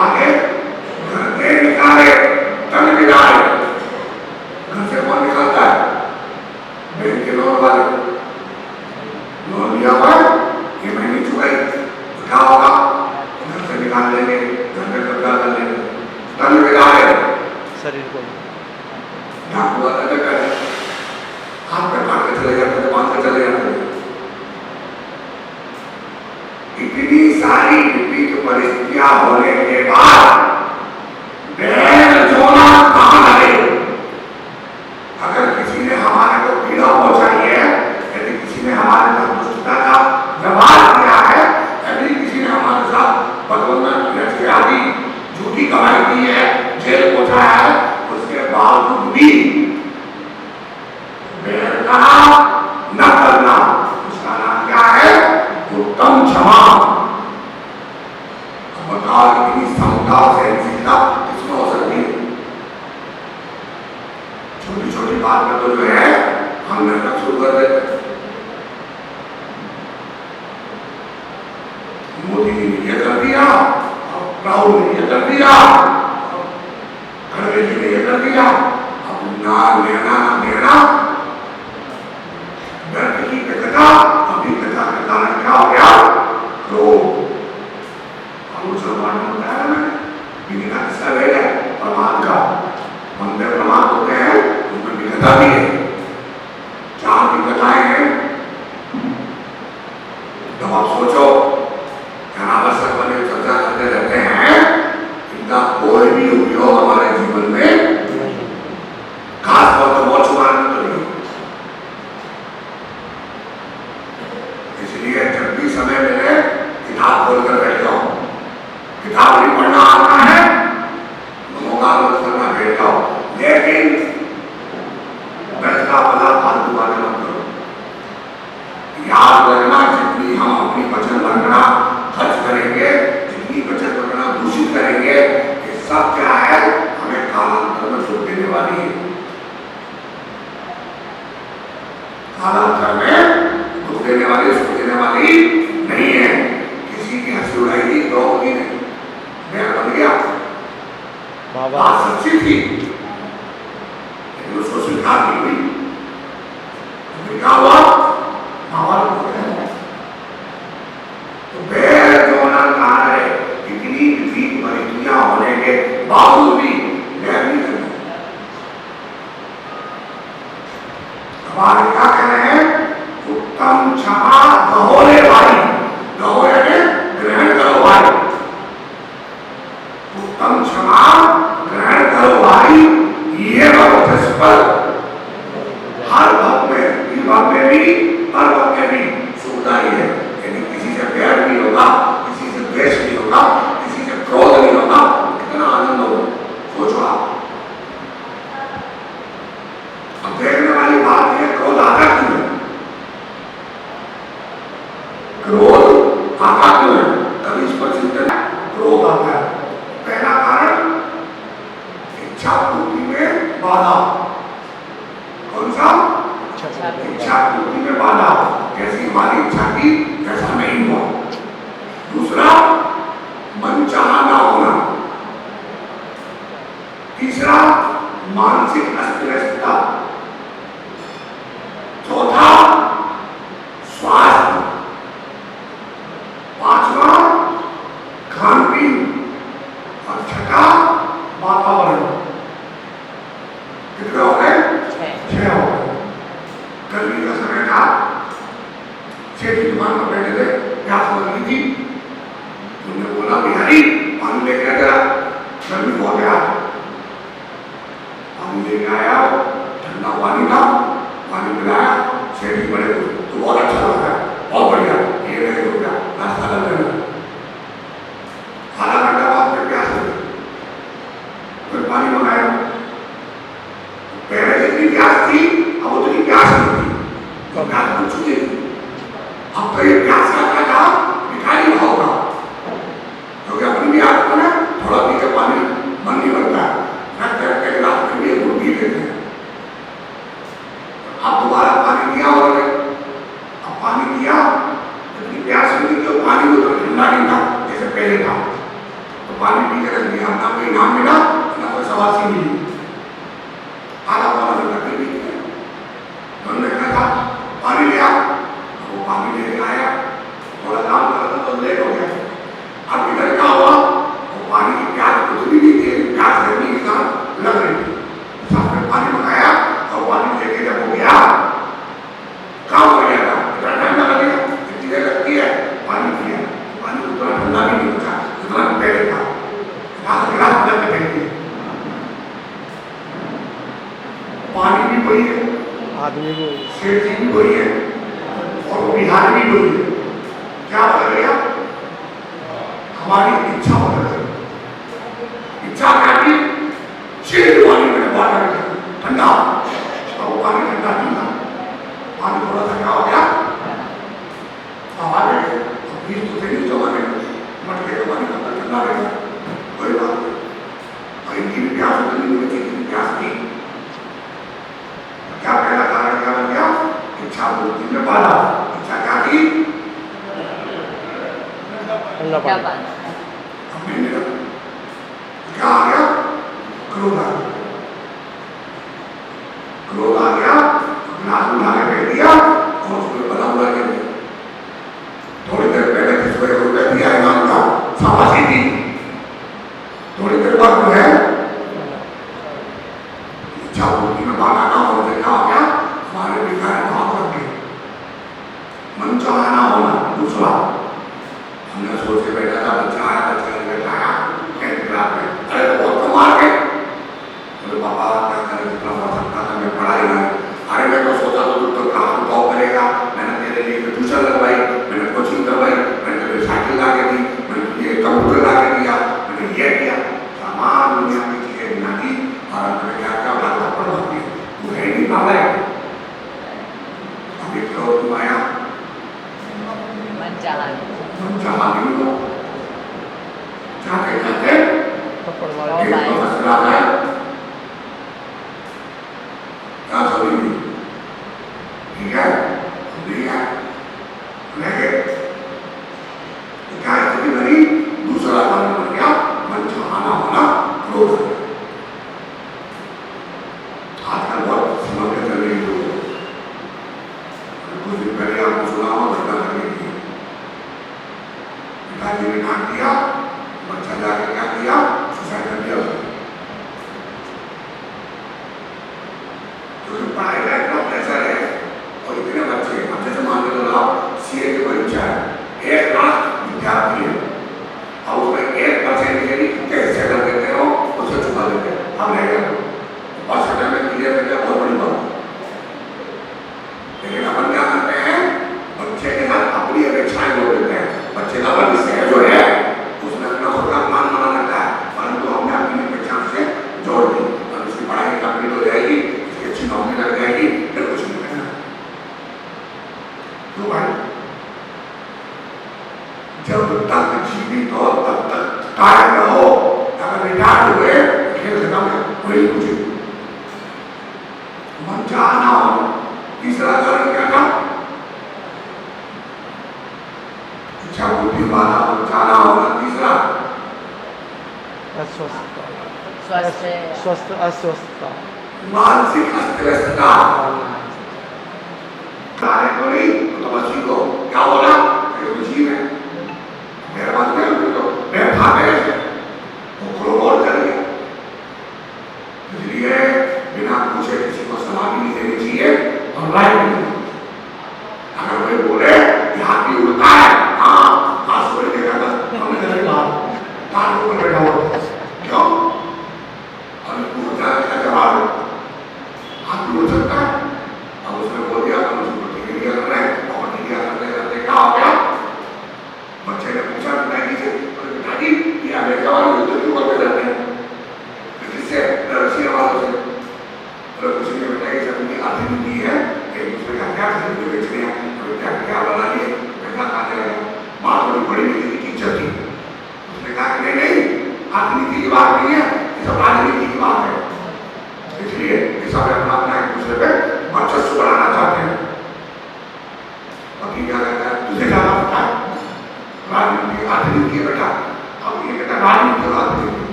आगे घर के निकाले, तन निकाले। 5 किलो वाले किसी ने हमारे को पीड़ा पहुंचाई है, यदि किसी ने हमारे साथ दुष्टता का व्यवहार किया है, यदि किसी ने हमारे साथ बदलना आदि झूठी कमाई की है, जेल पहुंचाया है, उसके बावजूद भी बैर का न करना, उसका नाम क्या है? उत्तम क्षमा। बताओ इतनी समता सहनशीलता किसमें हो सकती है? छोटी छोटी बात में तो जो है हम नाटक शुरू कर देते। मोदी जी ने ये कर दिया, राहुल ने ये कर दिया, खड़गे जी ने ये कर दिया, अब ना लेना ना देना, व्यर्थ की कथा, अभी कथा के कारण क्या हो गया? क्रोध। मुसलमान ने बताया मैंने, बिना किस्सा ले है प्रमाण का, मंदिर प्रमाण होते हैं, उनमें भी कथा भी है, 4 भी कथाएं हैं। जब आप सोचो अनावश्यक बने चर्चा करते रहते हैं, इनका कोई भी उपयोग हमारे जीवन में, खासतौर पर मोक्ष मार्ग में तो नहीं। इसलिए जब भी समय मिले किताब खोलकर बैठ जाओ, किताब नहीं पढ़ना आता है, मनोगालोच करना बैठ जाओ, लेकिन व्यर्थ का पता फालतू बातें मत करो। याद रखना, जितनी हम अपनी वचन वंदना खर्च करेंगे, जितनी वचन वंदना दूषित करेंगे, ये सब क्या है? हमें कालांतर में सुख देने वाली है। कालांतर में दुख देने वाली, सुख देने वाली नहीं है। किसी की हंसी उड़ाई थी, तो होगी नहीं, मैं बन गया, बात सच्ची थी, लेकिन उसको स्वीकार नहीं हुई, क्या हुआ? माहौल हो गया। तो बैर जो ना कहा है, इतनी विपरीत परिस्थितियां होने के बावजूद भी बैर नहीं करना। हमारे क्या कह रहे हैं? उत्तम क्षमा गहोले भाई, गहो यानी ग्रहण करो भाई, उत्तम क्षमा ग्रहण करो भाई। ये भक्त पर हर भक्त में, इस भक्त में भी, हर भक्त में भी सुविधा ही है। यदि किसी से प्यार नहीं होगा, किसी से द्वेष नहीं होगा, किसी से क्रोध नहीं होगा, कितना आनंद होगा, सोचो आप। अब देखने वाली बात है, क्रोध आता क्यों है? क्रोध आता क्यों है? कभी इस पर चिंतन, क्रोध आता है। पहला कारण इच्छा पूर्ति में बाधा। कौन सा? इच्छा पूर्ति में बाधा। जैसी हमारी इच्छा की ऐसा नहीं हुआ। दूसरा, मनचाहा ना होना। तीसरा, मानसिक अस्थिरता। चौथा, स्वास्थ्य। पांचवा, खान पीन। और छठा, वातावरण। कितने हो गए? 6 हो गए। गर्मी का समय था, सेठ की दुकान पर बैठे थे, प्यास लग रही थी, उन्होंने बोला बिहारी पानी लेके आ जरा, गर्मी बहुत है आज। पानी लेके आया, ठंडा पानी था, पानी पिलाया, सेठ जी बड़े तो बहुत अच्छा लग रहा है, बहुत बढ़िया, ये नहीं हो गया, नाश्ता कर लेना। आधा घंटा बाद में प्यास लगी, फिर पानी मंगाया। पहले जितनी प्यास थी, अब उतनी प्यास नहीं थी, तो प्यास कुछ नहीं थी। अब तो ये प्यास का था, मिठाई होगा, क्योंकि अपनी भी आदत है ना, थोड़ा पी के पानी मन नहीं बनता है, रखते रखते गिलास में भी गुड़ पी लेते हैं। आदमी को सेठ जी भी वही है और वो बिहार भी वही है। क्या बदल गया? हमारी इच्छा बदल गई। इच्छा क्या थी? चिल्ड पानी में वाटर ठंडा, तो वो पानी ठंडा पीना, पानी थोड़ा सा क्या हो गया? हवा में बीज तो थे नहीं जमाने में, मटके का पानी का ठंडा रहेगा, कोई बात नहीं। और इनकी भी प्यास होती नहीं, बच्चे की भी प्यास थी। क्या पहला कारण क्या बन गया? इच्छा पूर्ति में बाधा। इच्छा क्या थी? ठंडा पानी। हमने मिला क्या आ गया? क्रोध आ गया। क्रोध आ गया, ग्लास उठा के फेंक दिया और उसमें बना हुआ के दिया। थोड़ी देर पहले जिसको 1 रुपया दिया इनाम का, शाबाशी दी। थोड़ी देर बाद जो है इच्छा पूर्ति में बाधा ना होने से क्या हो गया? हमारे विकार भाव लग गए, मन चाहना होना। दूसरा, हमने सोच के बैठा था बच्चा आया, बच्चा ने बैठाया क्लास में, अरे तो बहुत कमाल के, बोले पापा क्या करें, जितना पढ़ सकता था मैं पढ़ाई ना। अरे मैं तो सोचा तो तू तो क्लास में टॉप करेगा, मैंने तेरे लिए ट्यूशन लगवाई, मैंने कोचिंग करवाई, मैंने तेरे साइकिल ला के दी, मैंने तुझे कंप्यूटर ला के दिया, मैंने ये किया, तमाम दुनिया की चीजें बिना दी और मैंने क्या क्या बात पढ़वा दी। तू है नहीं नालायक। अभी क्यों तुम आया? मन चाहा नहीं हो, चाहते चाहते एक मसला है क्या सभी नहीं, ठीक है नहीं है लेकिन क्या स्थिति बनी? दूसरा कारण बन गया मन चाहना होना, क्रोध। आजकल बहुत समझ में चल रही लोग, कुछ दिन पहले आपको सुना हो घटना करने की, पिताजी ने काम किया, बच्चा जाकर क्या किया? सुसाइड कर दिया उसने। क्योंकि पढ़ाई का इतना प्रेशर है और इतने बच्चे, अब जैसे मान लो आप सीए की परीक्षा है, 1 लाख विद्यार्थी है, अब उसमें 1% के लिए कितने हिस्से कर देते हो, उसे चुका देते हैं। हम रह गए बस हटा में क्लियर करके बहुत बड़ी बात। लेकिन अपन क्या करते हैं? बच्चे के साथ अपनी अपेक्षाएं जोड़ देते हैं। बच्चे का भविष्य जो है उसमें अपना खुद का मान बना लगता है, परंतु हमने अपनी अपेक्षा से जोड़ दी और उसकी पढ़ाई कंप्लीट हो जाएगी, उसकी अच्छी नौकरी लग जाएगी, फिर कुछ नहीं करना। तो भाई जब तक जीवित हो तब तक टायर रहो, अगर रिटायर हुए खेल खत्म है, वही कुछ मन चाहना हो। तीसरा कारण क्या था? इच्छा बुद्धि बाधा, मन चाहना होना। तीसरा अस्वस्थता, मानसिक अस्वस्थता। कार्य को नहीं तो बच्ची को क्या बोला? जीव है मेरे पास में, तो मैं भागे वो क्रोध कर गया। इसलिए बिना पूछे किसी को सलाह भी नहीं देनी चाहिए और राय भी नहीं। अगर कोई बोले कि हाथी उड़ता है, हाँ आज कोई देखा था हमने तार ऊपर बैठा हुआ, क्यों? और उड़ता है क्या जवाब? हाथी उड़ सकता है?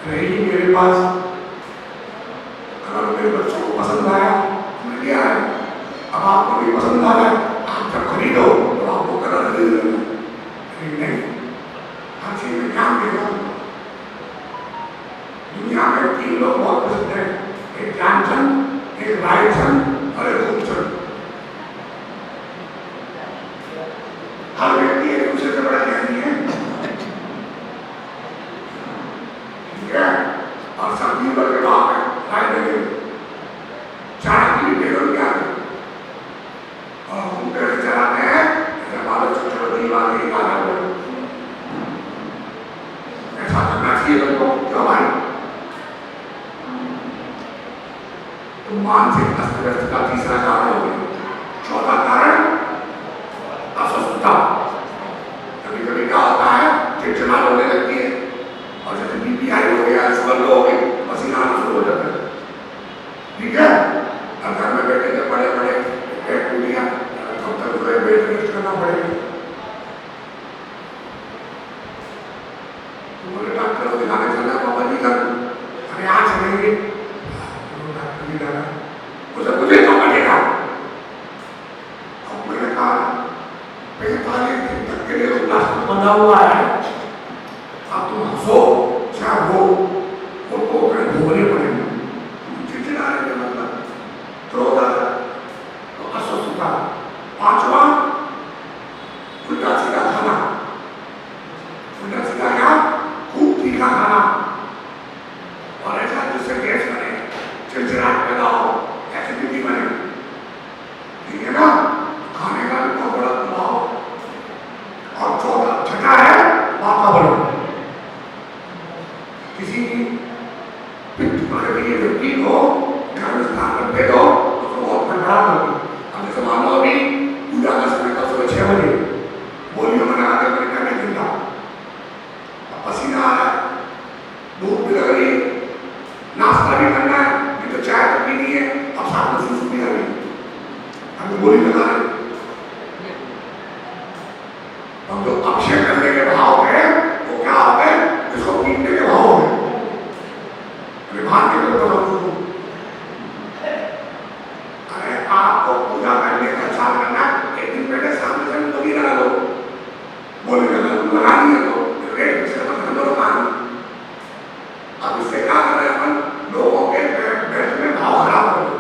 रहेगी मेरे पास। अगर मेरे बच्चों को पसंद आया तो मैं लिया है, अब आपको भी पसंद आ रहा है, आप जब खरीदो तो आपको कलर खरीद लेना, नहीं हर चीज में ध्यान देगा। दुनिया में 3 लोग बहुत प्रसिद्ध हैं, एक ध्यानचंद, एक रायचंद और एक रूपचंद। हर व्यक्ति एक दूसरे से बड़ा ज्ञानी है, ठीक है, और सब जीवन के भाव है राय लगे चाय की बेरोल क्या है और हम पेड़ चलाते हैं ऐसे बालों से छोटे दीवार नहीं काटा हुआ ऐसा करना चाहिए लोगों को। क्यों भाई? तो मानसिक अस्त व्यस्त का तीसरा कारण हो गया। चौथा कारण अस्वस्थता। कभी कभी क्या होता है, चिड़चिड़ा होने लगती है और जैसे बीपी हाई हो गया, शुगर लो हो गई, पसीना आना शुरू हो जाता है, ठीक है। और घर में बैठे थे बड़े बड़े पेट टूट गया, तब तक जो है बेड रेस्ट करना पड़ेगा। तो बोले डॉक्टर को दिखाने चलना पापा जी घर, अरे आज चलेंगे, डॉक्टर ने कहा उसे मुझे तो कटेगा। अब मैंने कहा 45 दिन तक के लिए तो प्लास्टिक बंधा हुआ है, अब तुम हंसो चाहे वो उनको भोगने पड़ेंगे। चिड़चिड़ा रहे मतलब क्रोध आ रहा तो अस्वस्थता। 5वां उल्टा सीधा खाना। उल्टा सीधा क्या? खूब तीखा खाना और ऐसा जिससे गैस बने, चिड़चिड़ाहट पैदा हो, एसिडिटी बने, ठीक है ना। खाने का भी बहुत बड़ा प्रभाव। और छठा है वातावरण। किसी की पित्त प्रकृति की व्यक्ति को घर में स्थान पर दे दो तो बहुत घबराहट होगी। अब जैसे मान लो अभी पूजा का समय था सुबह 6 बजे, बोलियों में लगा के मैंने करने चिंता, अब पसीना आ रहा है, भूख भी लग रही है, नाश्ता भी करना है, नहीं तो चाय तो पीनी है, अब साथ में सूस भी आ रही है, अब बोली लगा रहे। अब जो अक्षय करने के भाव है वो क्या होता है, इसको पीटने के भाव है। भाग के लोग बताओ, अरे आपको पूजा करने का ख्याल करना, एक दिन पहले सामने से बोली लगा लो, बोली लगा नहीं है तो रेट से तो खत्म हो कहानी। अब इससे क्या कर रहे हैं अपन, लोगों के पेट में भाव खराब हो रहे।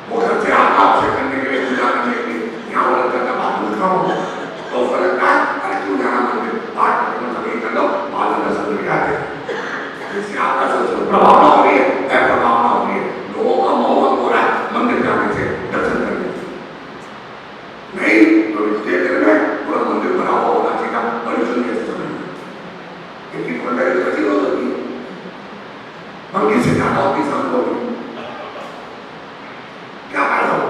वो घर से आपसे करने के लिए पूजा करने के लिए यहाँ वाला करना बात पूछ रहा हूँ तो उसको लगता है अरे क्यों जाना मंदिर, पाठ करके कर लो, बाल दर्शन भी आते हैं। इससे आपका संस्कृत प्रभाव ना हो रही है, प्रभाव ना हो रही है, लोगों का मोहब्बत हो रहा है मंदिर जाने से, दर्शन करने से। नहीं तो इतने देर में पूरा मंदिर बना हुआ होना चाहिए, परिश्रम कैसे समझ इतनी पंडाई कैसी हो सकती है, मंदिर से ज्यादा होती सब लोग क्या फायदा हो।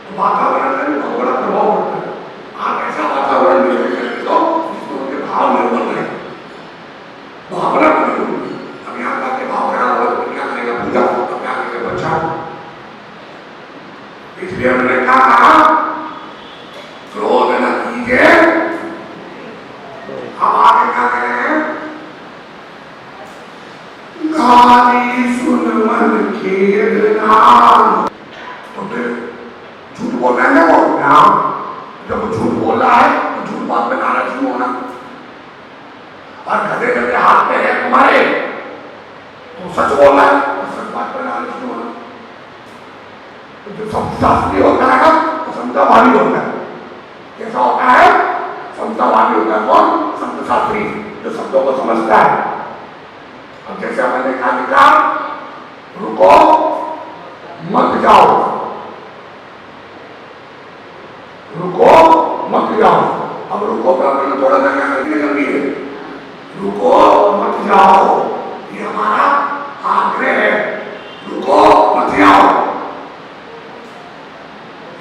तो वातावरण का भी बहुत बड़ा प्रभाव पड़ता है। आप ऐसा वातावरण निर्मित करते हो जिसमें उनके भाव निर्भर रहे, भावना बनी होगी। अब यहाँ का के भाव खड़ा हुआ तो क्या करेगा पूजा, तो क्या करेगा बच्चा। इसलिए हमने कहा क्रोध न कीजिए। अब आगे क्या कह रहे हैं, गाली सुन मन खेदना। तो फिर झूठ बोल रहे हैं वो, जब वो झूठ बोल रहा है तो झूठ बात में नाराज क्यों होना। और गधे गधे हाथ पे है तुम्हारे तो सच बोल रहा है, और सच बात पर नाराज क्यों होना। तो जो सब शास्त्री होता है ना वो समतावादी होता है। कैसा होता है? समतावादी होता है। कौन? संत शास्त्री, जो शब्दों को समझता है। अब जैसे मैंने कहा रुको मत जाओ, रुको मत जाओ। अब रुको का मतलब थोड़ा सा क्या करनी है, रुको मत जाओ, ये हमारा आग्रह है। रुको मत जाओ,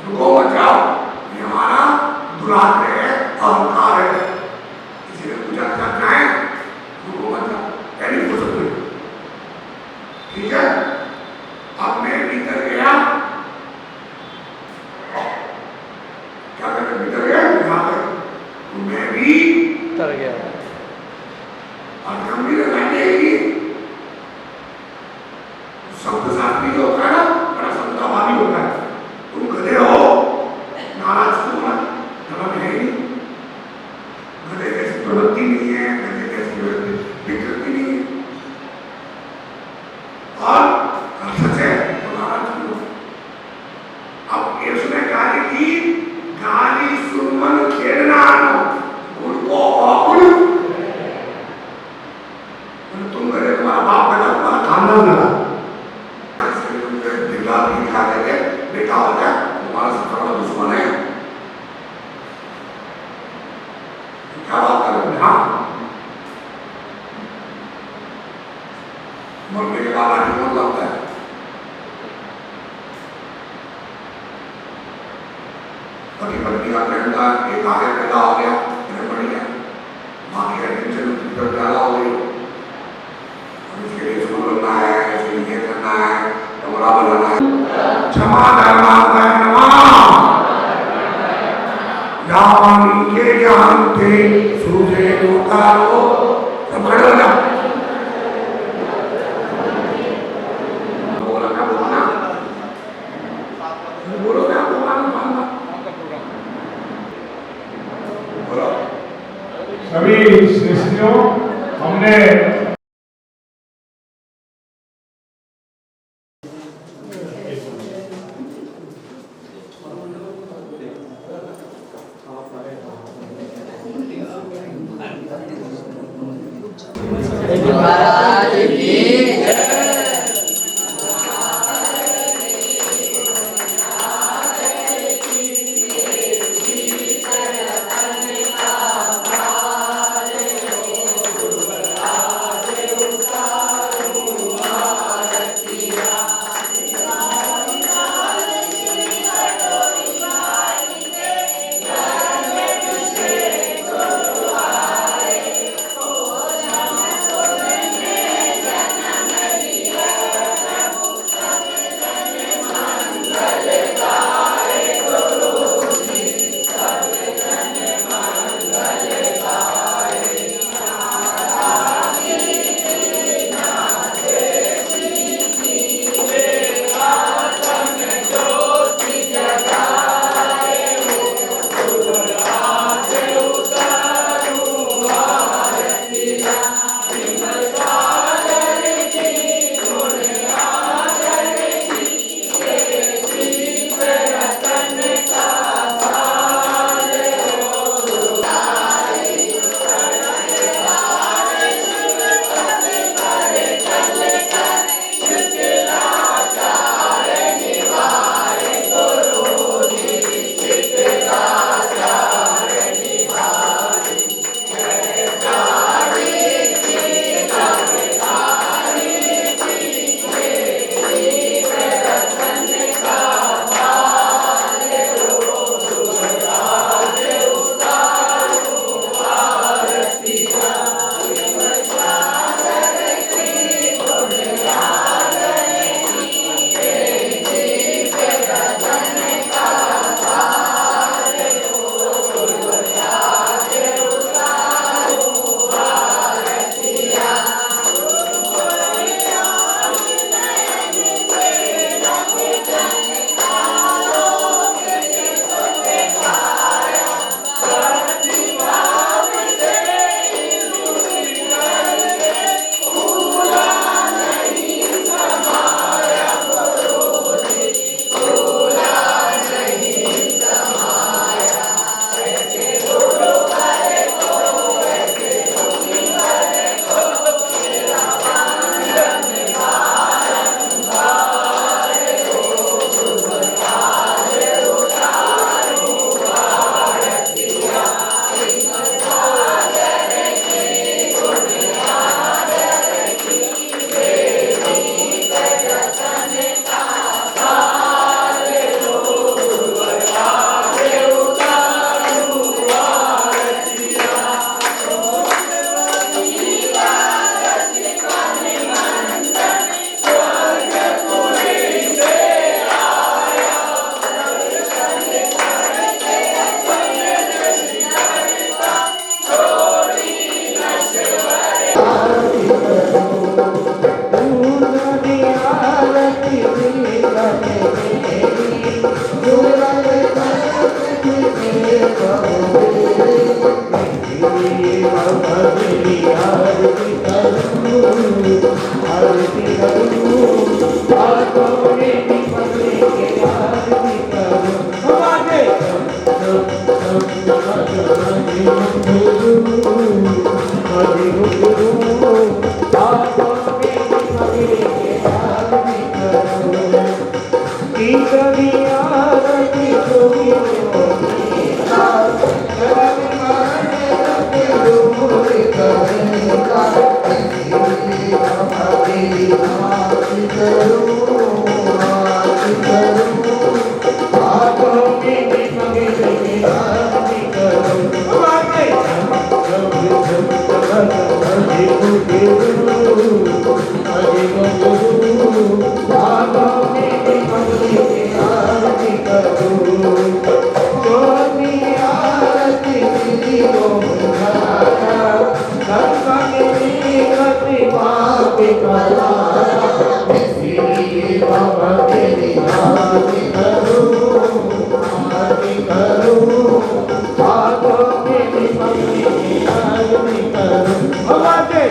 रुको मत जाओ, ये हमारा दुराग्रह है, अहंकार है। इसीलिए पूजा करना है, रुको मत जाओ, पहले पूछ सकते, ठीक है। अब मैं भीतर गया, क्या करने भीतर गया, यहाँ पर मैं भी कर गया। और गंभीर रहने की शब्द शास्त्री जो होता है ना, बड़ा समतावादी होता है। तुम गधे हो, नाराज क्यों मत, धर्म है ही नहीं। गधे जैसी प्रवृत्ति नहीं है, गधे जैसी विकृति नहीं है। और सच है तो नाराज क्यों। अब इसने गाली की, गाली सुमन खेलना गुण को अगुण। तुम गधे, तुम्हारा बाप गधा, तुम्हारा खानदान गधा। दिखा देते बेटा हो जाए, तुम्हारा सबसे बड़ा दुश्मन है। क्या बात कर रहे हैं? हाँ, मरने के बाद आगे कौन लगता है? पति पत्नी का प्रेम का एक आगे पैदा हो गया, इन्हें बढ़ गया, माँ की अटेंशन ज्यादा हो गई। अब इसके लिए स्कूल बनना है, इसके लिए ये करना है, कमरा बनाना है। क्षमा धर्माय नमः। ज्ञान के ज्ञान थे सूझे लोकारो। सब खड़े हो जाओ। बोलो क्या बोलना, बोलो क्या बोलना, बोलो। सभी शिष्यों, हमने तेरी आरती करूं, आरती करूं, हाथों में दीपक लेके आरती करूं। हम आगे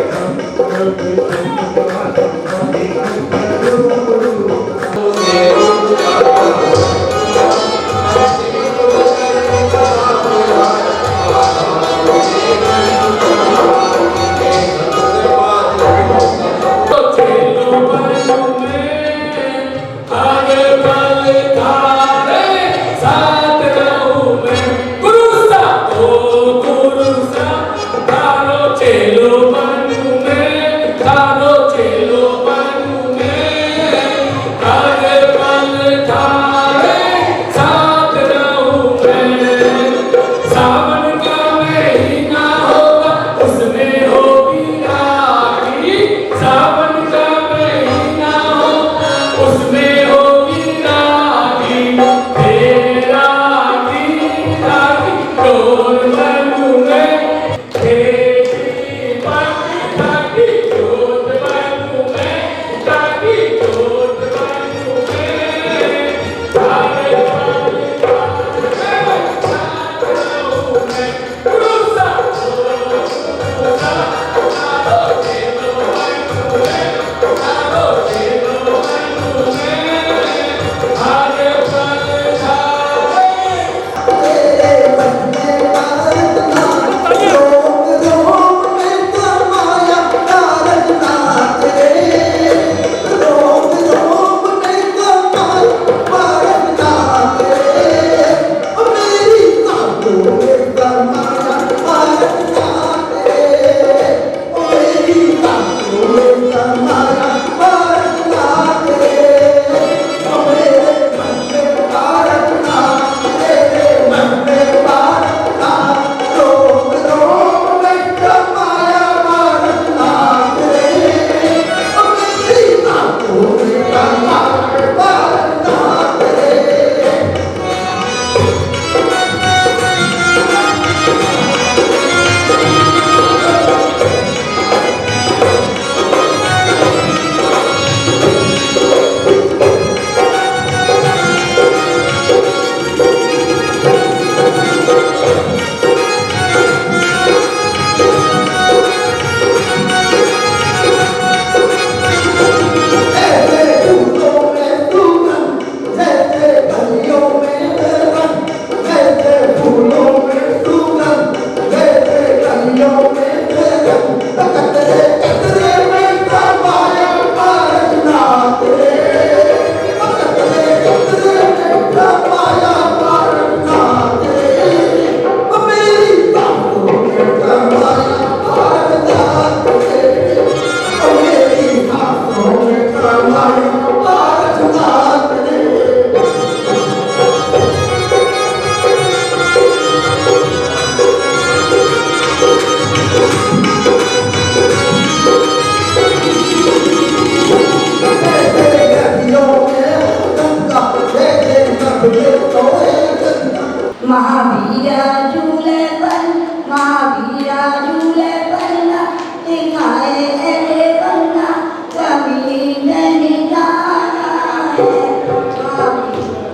महावीरा झूले पर महावीरा झूले पर ना दिखाए ऐसे बनना कभी नहीं जाना है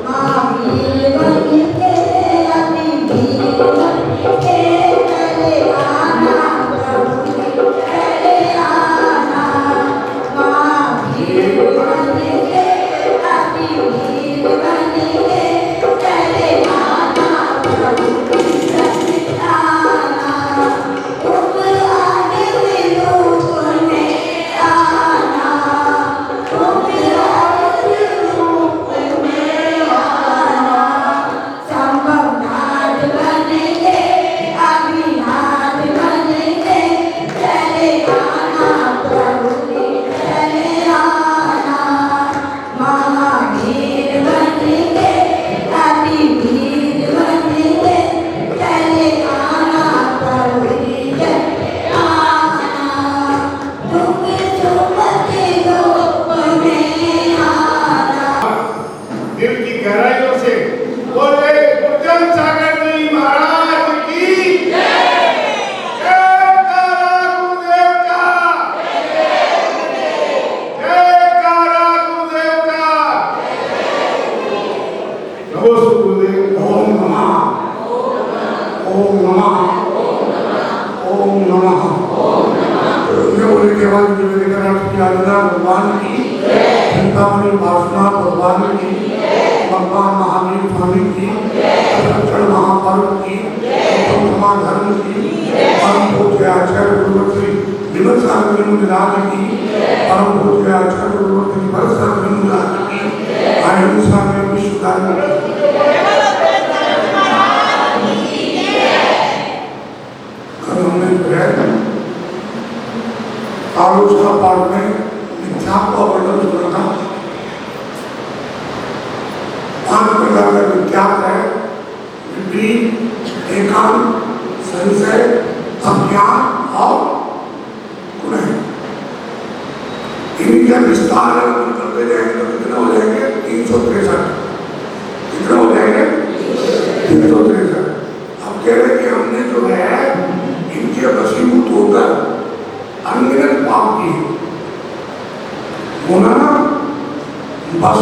महावीर बन के अभी भी बन के चले आना केवल निवेदन प्यारा भगवान की, चिंतामणि वासना भगवान की, भगवान महावीर स्वामी की, सच्चर महापर्व की, उत्तम धर्म की, परम पूज्य आचार्य गुरुवर्य विमल सागर मुनिराज की, परम पूज्य आचार्य गुरुवर्य विमल सागर मुनिराज की, अहिंसा में विश्वकर्मा की। कल हमने जो है आलोचना पाठ में मिथ्या का वर्णन सुना था। 5 प्रकार का विख्यात है: विपरीत, एकांत, संशय, अज्ञान और गुण। इन्हीं का विस्तार करते जाएंगे तो कितना हो जाएंगे? 363। कितना हो जाएंगे? 363। अब कह रहे कि हमने जो है इनके वशीभूत होकर अनगिनत पाप किए, होना बस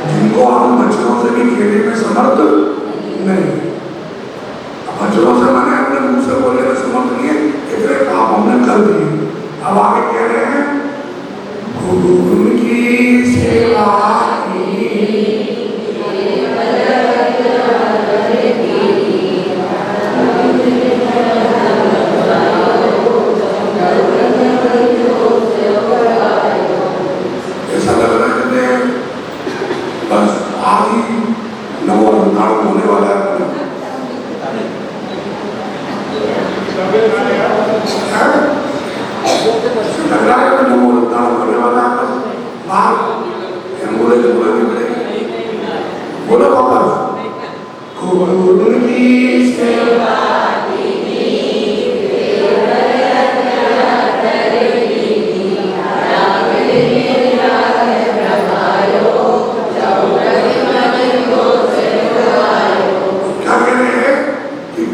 जिनको हम बच्चों से भी खेलने में समर्थ नहीं। बच्चों से मैंने अपने मुंह से बोलने में समर्थ नहीं है, इतने पाप हमने कर दिए। अब आगे कह रहे हैं गुरु की सेवा होने वाला है। लग रहा है कि होने वाला है। बाहर एम्बुलेंस बुलानी पड़ेगी। बोलो वापस, गुरु की सेवा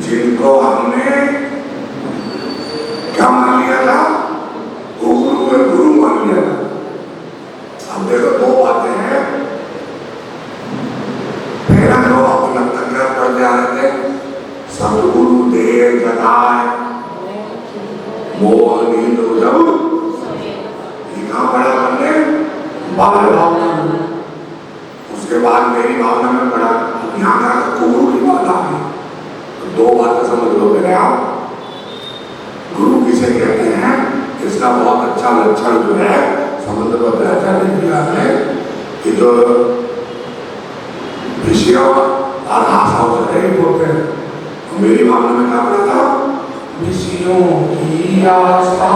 जिनको हमने क्या मान लिया था? गुरु मान लिया था। अब देखो 2 बातें हैं। पहला जो अपना तकलीफ पर जा रहे थे, सतगुरु देव जगाए मोह नींद जब कहाँ पड़ा हमने? बाल भावना में। उसके बाद मेरी भावना में पड़ा, यहाँ का गुरु की बात आ गई। 2 बातें समझ लो मेरे आप। गुरु किसे कहते हैं, इसका बहुत अच्छा लक्षण जो है समुद्र आचार्य दिया है कि जो विषयों और आशाओं से रहित होते हैं। तो मेरी भावना में क्या पड़ा था? विषयों की आशा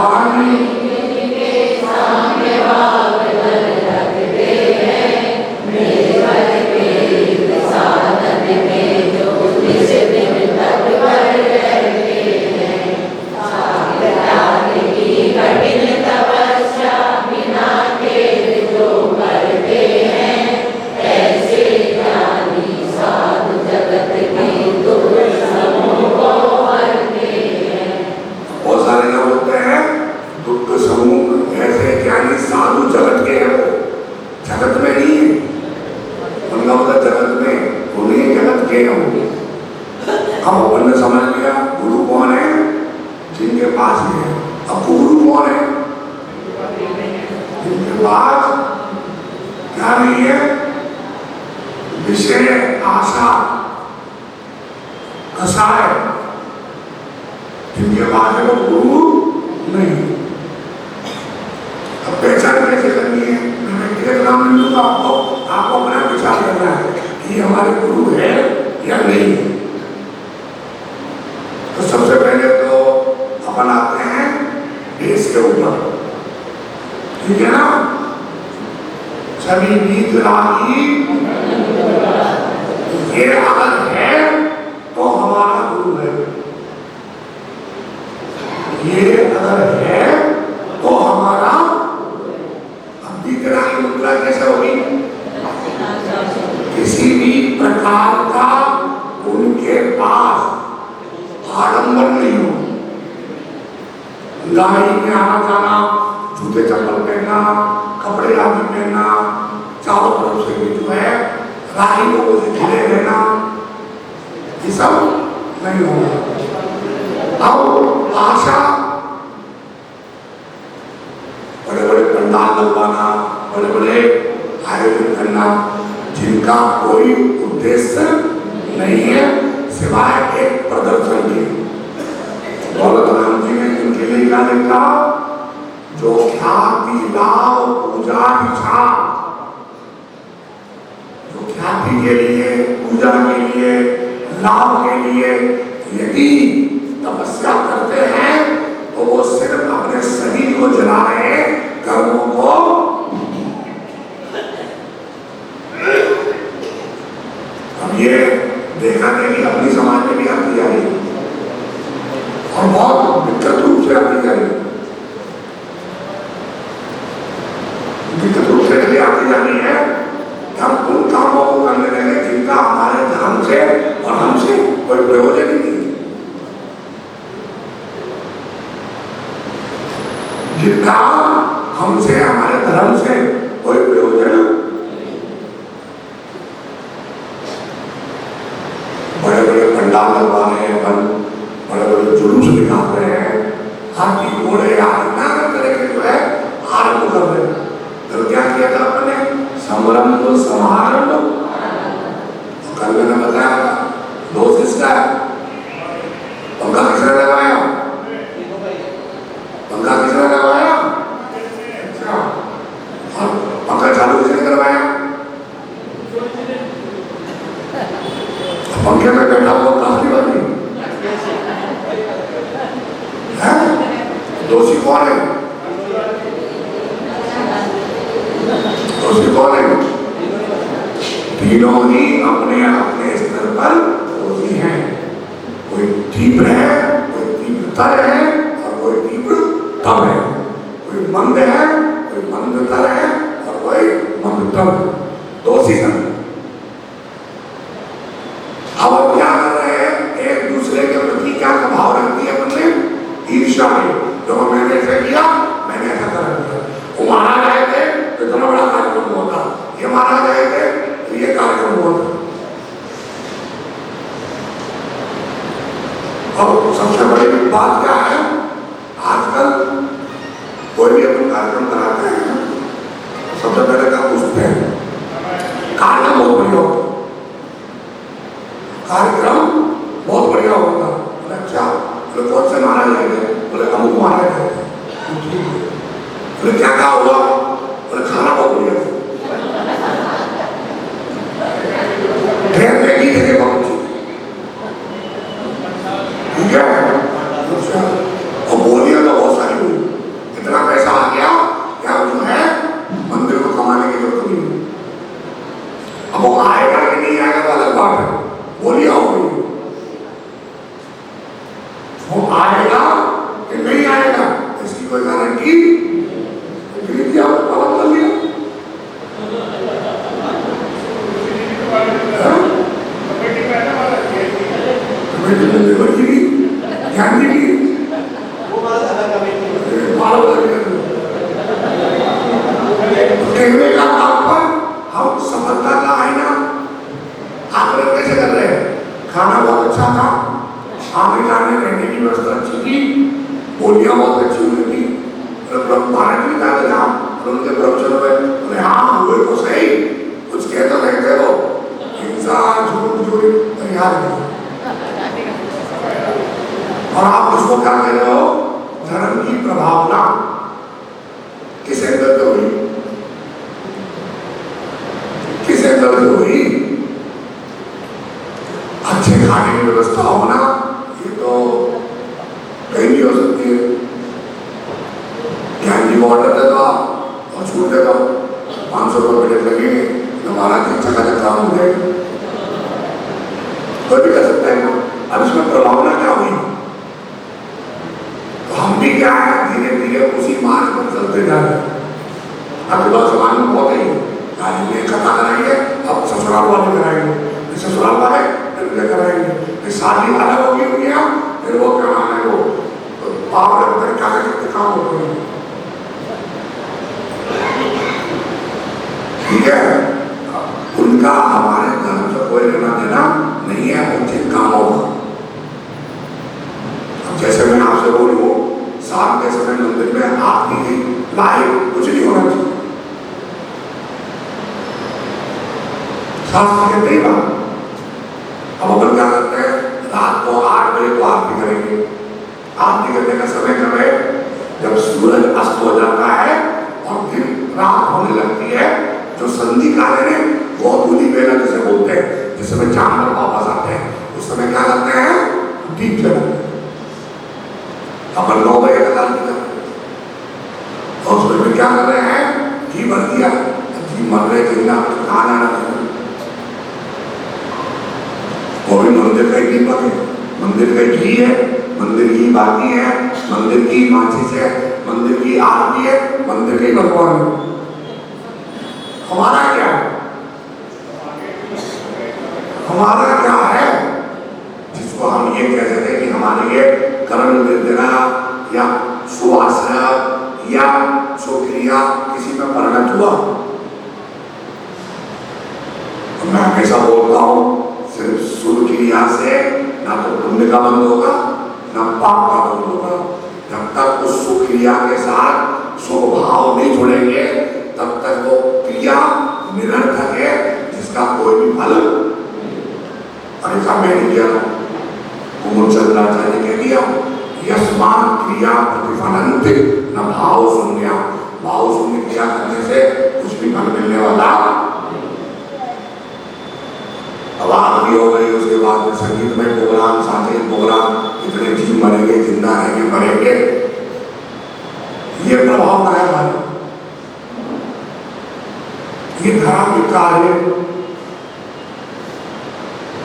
आशा बड़े बड़े पंडाल लगवाना, बड़े बड़े आयोजन करना, जिनका कोई उद्देश्य नहीं है सिवाय एक प्रदर्शन के। दौलत राम जी ने इनके लिए क्या लिखा? जो ख्याति लाभ पूजा इच्छा, जो ख्याति के लिए, पूजा के लिए, लाभ के लिए यदि तपस्या करते हैं तो वो सिर्फ अपने शरीर को जला रहे हैं, कर्मों को अब ये देखा देखी अपनी समाज में भी आती जा रही और बहुत विकृत रूप से आती जा रही, विकृत रूप से चली आती जा रही है। हम उन कामों को करने लगे जिनका हमारे धर्म से और हमसे कोई प्रयोजन ही नहीं, जिनका हमसे हमारे धर्म से कोई प्रयोजन। बड़े बड़े पंडाल लगवा रहे हैं, बड़े बड़े जुलूस निकाल रहे हैं, हाथी घोड़े या नाना तरह के जो है आरंभ कर रहे हैं। तो क्या किया था अपने समारंभ समारंभ तो कल मैंने बताया था 2 सिस्टर पंखा किसने लगाया? पंखा किसने लगाया? अच्छा, और पंखा चालू किसने करवाया? पंखे में बैठा हुआ काफी बनी है, दोषी कौन है? दोषी कौन है? तीनों ही अपने अपने स्तर पर दोषी हैं। कोई तीव्र है, कोई तीव्रतर है और कोई तीव्रतम है, कोई मंद है, कोई मंदतर है और कोई मंदतम, दोषी हैं। अब हम क्या कर रहे हैं? एक दूसरे के प्रति क्या भाव रखती है अपने? ईर्ष्या में। जो मैंने ऐसा किया, मैंने ऐसा कर दिया, वो महाराज आए थे तो इतना बड़ा कार्यक्रम हुआ था, ये महाराज आए थे तो ये कार्यक्रम हुआ था। और सबसे बड़ी बात क्या है? आजकल कोई भी अपन कार्यक्रम कराते हैं, सबसे पहले क्या पूछते हैं? कार्यक्रम बहुत बढ़िया होगा, कार्यक्रम बहुत बढ़िया होगा। अच्छा, बोले कौन से महाराज आएंगे? बोले अमुक महाराज आएंगे। बोले क्या क्या हुआ? बोले खाना बहुत बढ़िया था, ठहरने की जगह बहुत अच्छी, ठीक है। अच्छा, और बोलियां तो बहुत सारी हुई, इतना पैसा आ गया क्या जो है मंदिर को कमाने की जरूरत नहीं हुई। अब वो आएगा कि नहीं आएगा तो अलग बात है, बोलिया हो गई, वो आएगा कि नहीं आएगा इसकी कोई गारंटी नहीं, दिया पालन कर लिया। ध्यान दी कहने का तात्पर्य हम सफलता का आईना आकलन कैसे कर रहे हैं? खाना बहुत अच्छा था, आने जाने रहने की व्यवस्था अच्छी थी, बोलियां बहुत अच्छी हुई थी, भारत में था जहाँ उनके प्रवचन हुए, बोले हाँ हुए तो सही, कुछ कह तो नहीं थे वो, हिंसा झूठ चोरी परिहार नहीं। और आप उसको क्या कह रहे हो? धर्म की प्रभावना किसे दर्द हुई? किसे दर्द हुई? अच्छे खाने की व्यवस्था होना ये तो कहीं भी हो सकती है। ज्ञान जी को ऑर्डर दे दो और छूट दे दो, 500 रुपये प्लेट लगेंगे तो महाराज की चकाचक काम हो जाएगा, कोई भी कर सकता है ना। अब इसमें प्रभावना क्या हुई? तो हम भी क्या है धीरे धीरे उसी मार्ग पर चलते जा रहे हैं। अब तो समाज में बहुत ही ये कथा कराएंगे, अब ससुराल वाले कराएंगे, ससुराल वाले फिर कराएंगे, शादी अलग होगी उनकी, फिर वो क्या नाम है वो पावर तरीका से कितने काम होते हैं, ठीक है। उनका हमारे धर्म से कोई लेना देना नहीं है, उनके कामों का। अब जैसे मैं आपसे बोलूं नहीं बात। अब अपन क्या करते हैं, रात को 8 बजे को आरती करेंगे। आरती करने का समय कब है? जब सूरज अस्त हो जाता है और दिन रात होने लगती है। जो संधि काल है वो दूली बेला जिसे बोलते हैं, जिस समय जानवर वापस आते हैं, उस समय क्या करते हैं? दीप जलाते हैं। अपन 9 बजे तक आरती करते हैं और उसमें भी क्या कर रहे हैं? घी भर दिया, घी मर रहे जिंदा खाना ना, वो भी मंदिर का ही दीपक है, मंदिर का घी है, मंदिर की बाती है, मंदिर की माचिस है, मंदिर की आरती है, मंदिर के भगवान है। हमारा क्या है? हमारा क्या है जिसको हम ये कह सकते हैं कि हमारे ये कर्म निर्जरा या सुवासना या सुक्रिया किसी में परिणत हुआ। मैं हमेशा बोलता हूं, सिर्फ सुक्रिया से ना तो पुण्य का बंद होगा ना पाप का बंद होगा। जब तक उस सुक्रिया के साथ शुभ भाव नहीं जुड़ेंगे तब तक वो क्रिया निरर्थक है, जिसका कोई भी फल। और ऐसा मैंने किया, कुमुदचंद्राचार्य ने कह दिया, यस्मान क्रिया प्रतिफलन्ति न भाव शून्य। भाव शून्य क्रिया करने से कुछ भी फल मिलने वाला। अब आरती हो गई, उसके बाद में संगीत में प्रोग्राम, सांस्कृतिक प्रोग्राम, इतने जीव मरेंगे, जिंदा रहेंगे, मरेंगे, ये प्रभाव का है भाई। ये धार्मिक कार्य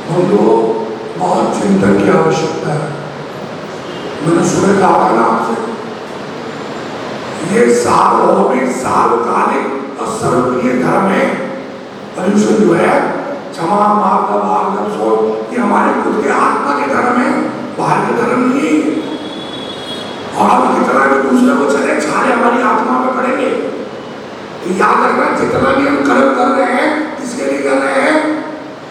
हमको बहुत चिंतन की आवश्यकता है। मैंने सुबह कहा था ना आपसे, ये सार्वभौमिक, सार्वकालिक और सर्वप्रिय धर्म है। पर्यूषण जो है, क्षमा, मार्ग, मार्ग, सोच, ये हमारे खुद के आत्मा के धर्म है, बाहर के धर्म नहीं है। और हम कितना भी दूसरे को चले, छाले हमारी आत्मा में पड़ेंगे। तो याद रखना, जितना भी हम कर्म कर रहे हैं, किसके लिए कर रहे हैं?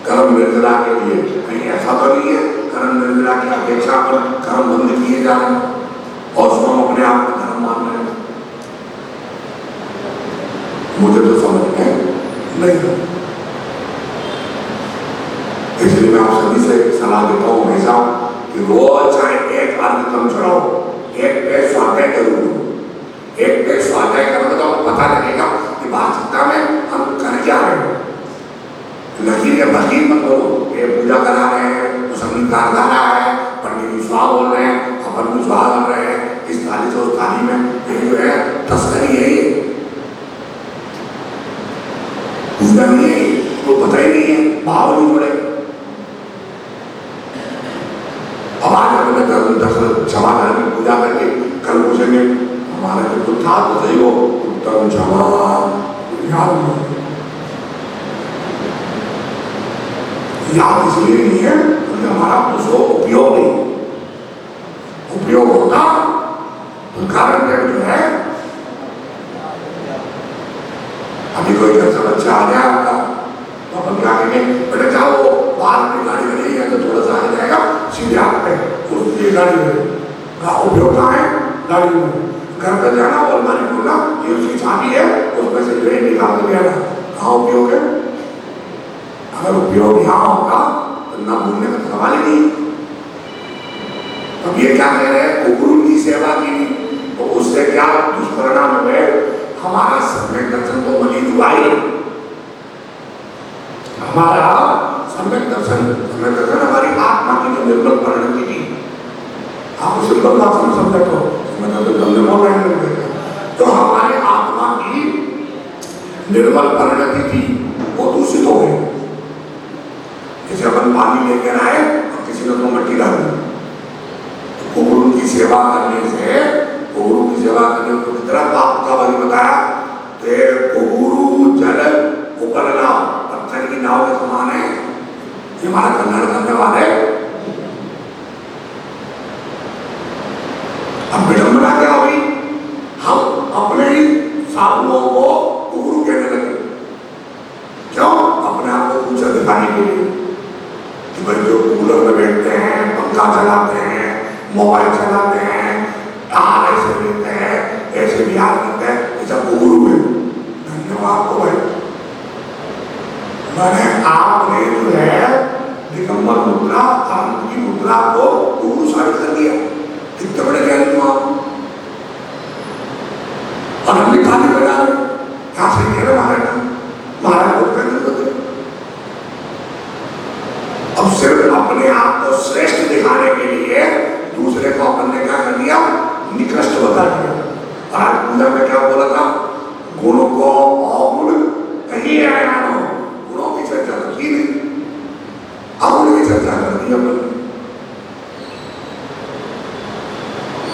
कर्म निर्जला के लिए। कहीं ऐसा तो नहीं है कर्म निर्जला की अपेक्षा पर कर्म बंद किए जा रहे हैं और उसको हम अपने आप को धर्म मान रहे हैं। मुझे तो समझ में नहीं। इसलिए मैं आप सभी से सलाह देता हूँ हमेशा कि रोज चाहे एक अर्घ कम चढ़ाओ, एक पे स्वाध्याय करो। एक पे स्वाध्याय करोगे तो पता लगेगा कि वास्तविकता में हम कर क्या रहे हैं। लकीर के भकीर मत करो, ये पूजा करा रहे हैं तो संगीतकार गा रहा है, पंडित जी स्वाहा बोल रहे हैं, अपन भी स्वाहा कर रहे हैं, इस थाली से उस थाली में, ये जो है तस्करी है। ये पूजा नहीं है, वो पता ही नहीं है, भाव नहीं जुड़े। अब आज मैं दरअसल क्षमा करके पूजा करके कल पूछेंगे हमारे जो कुछ था तो सही, वो उत्तम क्षमा याद इसलिए नहीं है क्योंकि हमारा उसको उपयोग नहीं, उपयोग होता तो कारण जो है। अभी कोई घर से बच्चा आ गया आपका तो अपन क्या करेंगे, बेटे जाओ बाहर में गाड़ी खड़ी है तो थोड़ा सा आ जाएगा, सीधे आप पे उसकी गाड़ी में उपयोग कहाँ है? गाड़ी में। घर पर जाना और मालिक बोला ये उसकी चाबी है, उसमें से ट्रेन निकाल के आना, कहाँ उपयोग है? अगर उपयोग यहाँ होगा तो न भूलने का सवाल ही नहीं। अब ये क्या कह रहे हैं, गुरु की सेवा की, तो उससे क्या दुष्परिणाम हुए? हमारा सम्यक दर्शन तो मलिन हुआ ही। हमारा सम्यक दर्शन हमारी आत्मा की जो निर्मल परिणति थी, आप सिंपल बात समझ तो तो हमारे आत्मा की निर्मल परिणति थी वो दूषित हो गई। जैसे अपन पानी लेकर आए और किसी ने तो मट्टी डाल दी, तो गुरु की सेवा करने से, गुरु की सेवा करने को कितना पाप का वही बताया, गुरु जल उपलना, पत्थर की नाव के समान है। ये हमारा कल्याण करने वाले। अब विडंबना क्या हुई, हम अपने ही साधुओं को गुरु कहने लगे। क्यों? अपने आप को ऊंचा दिखाने के लिए कि भाई जो कूलर में बैठते हैं, पंखा चलाते हैं, मोबाइल चलाते हैं, ऐसे लेते हैं, ऐसे बिहार करते हैं, ये सब गुरु है। धन्यवाद आपको भाई, मैंने आप आपने जो है दिगंबर मुद्रा, आनंद की मुद्रा को गुरु साबित कर दिया। कितने बड़े ज्ञानी हो आप। और हम भी खाली बजा रहे यहाँ से कह रहे महाराज को कहने को दे। अब सिर्फ अपने आप को श्रेष्ठ दिखाने के लिए दूसरे को अपन ने क्या कर दिया, निकृष्ट बता दिया। और आज पूजा में क्या बोला था, गुणों को अवगुण कहीं आया हो, गुणों की चर्चा तो की नहीं, अवगुण की चर्चा कर दी अपन।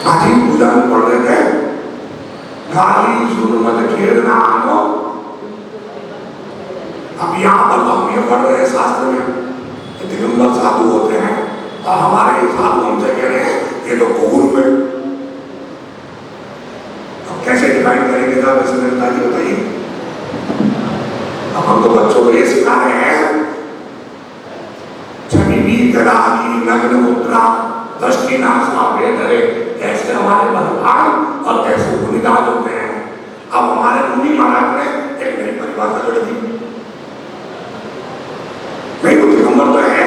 आज ही पूजा में पढ़ रहे थे, गाली सुन मत खेलना आनो। अब यहाँ पर तो हम ये पढ़ रहे हैं शास्त्र में दिगंबर साधु होते हैं, और हमारे साधु हमसे कह रहे हैं ये तो कुकुर में। अब कैसे डिफाइन करेंगे साहब, ऐसे नेताजी बताइए। अब हम तो बच्चों को ये सिखा रहे हैं, छवि भी गदा की नग्न मुद्रा दृष्टि ना सामने धरे, ऐसे हमारे भगवान और कैसे मुनिदास होते हैं। अब हमारे मुनि महाराज ने एक नई परिभाषा जोड़ दी, नहीं तो दिगंबर तो है,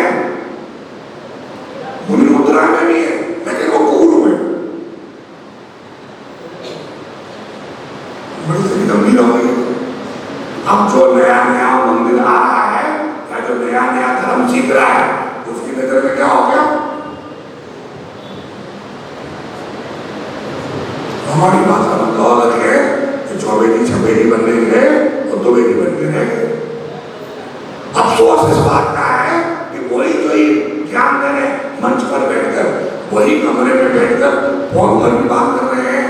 मुनि मुद्रा में भी है, लेकिन वो कुकुर में। बड़ी सी गंभीर हो गई। अब जो नया नया मंदिर आ रहा है या जो नया नया धर्म सीख रहा है, उसकी नजर में क्या हो गया, हमारी भाषा में तो अलग है कि चौबेली छबेली बनने गए और दुबेली बन के रह गए। अफसोस इस बात का है कि वही जो ही ज्ञान दे रहे मंच पर बैठकर, वही कमरे में बैठकर फोन पर भी बात कर रहे हैं,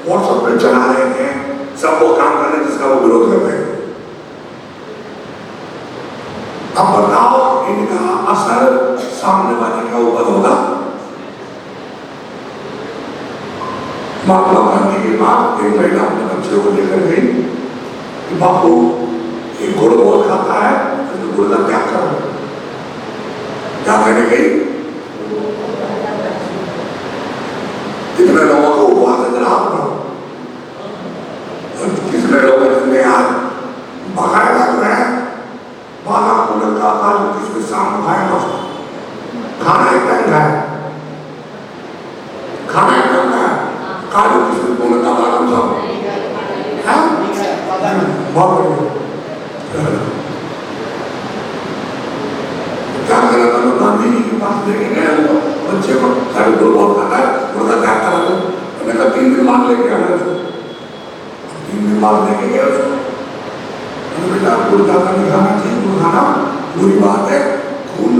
व्हाट्सएप पे चला रहे हैं, सब वो काम कर रहे हैं जिसका वो विरोध कर रहे हैं। अब बताओ इनका असर सामने वाले के ऊपर होगा। महात्मा गांधी की बात, एक महिला अपने बच्चे को लेकर गई कि बापू ये गुड़ बहुत खाता है, तो गुड़ का त्याग करो। क्या कहने गई, कितने लोगों को उपवास इधर हाथ बढ़ो, कितने लोग जिनमें यार बकायदा जो है बाला कुलर का काजू किसमें शाम खाएगा, खाना एक टाइम खाए, खाना एक टाइम खाए, काजू किसमें बोलने का बादाम सब है, बहुत बढ़िया। क्या करा था, गांधी जी के पास लेके गए उनको, बच्चे को सारे गुड़ बहुत खाता है, गुड़ का त्याग करा दो। मैंने कहा 3 दिन बाद लेके आना उसको, 3 दिन बाद लेके गया उसको। बेटा गुड़ ज्यादा नहीं खाना चाहिए, गुड़ खाना बुरी बात है, खून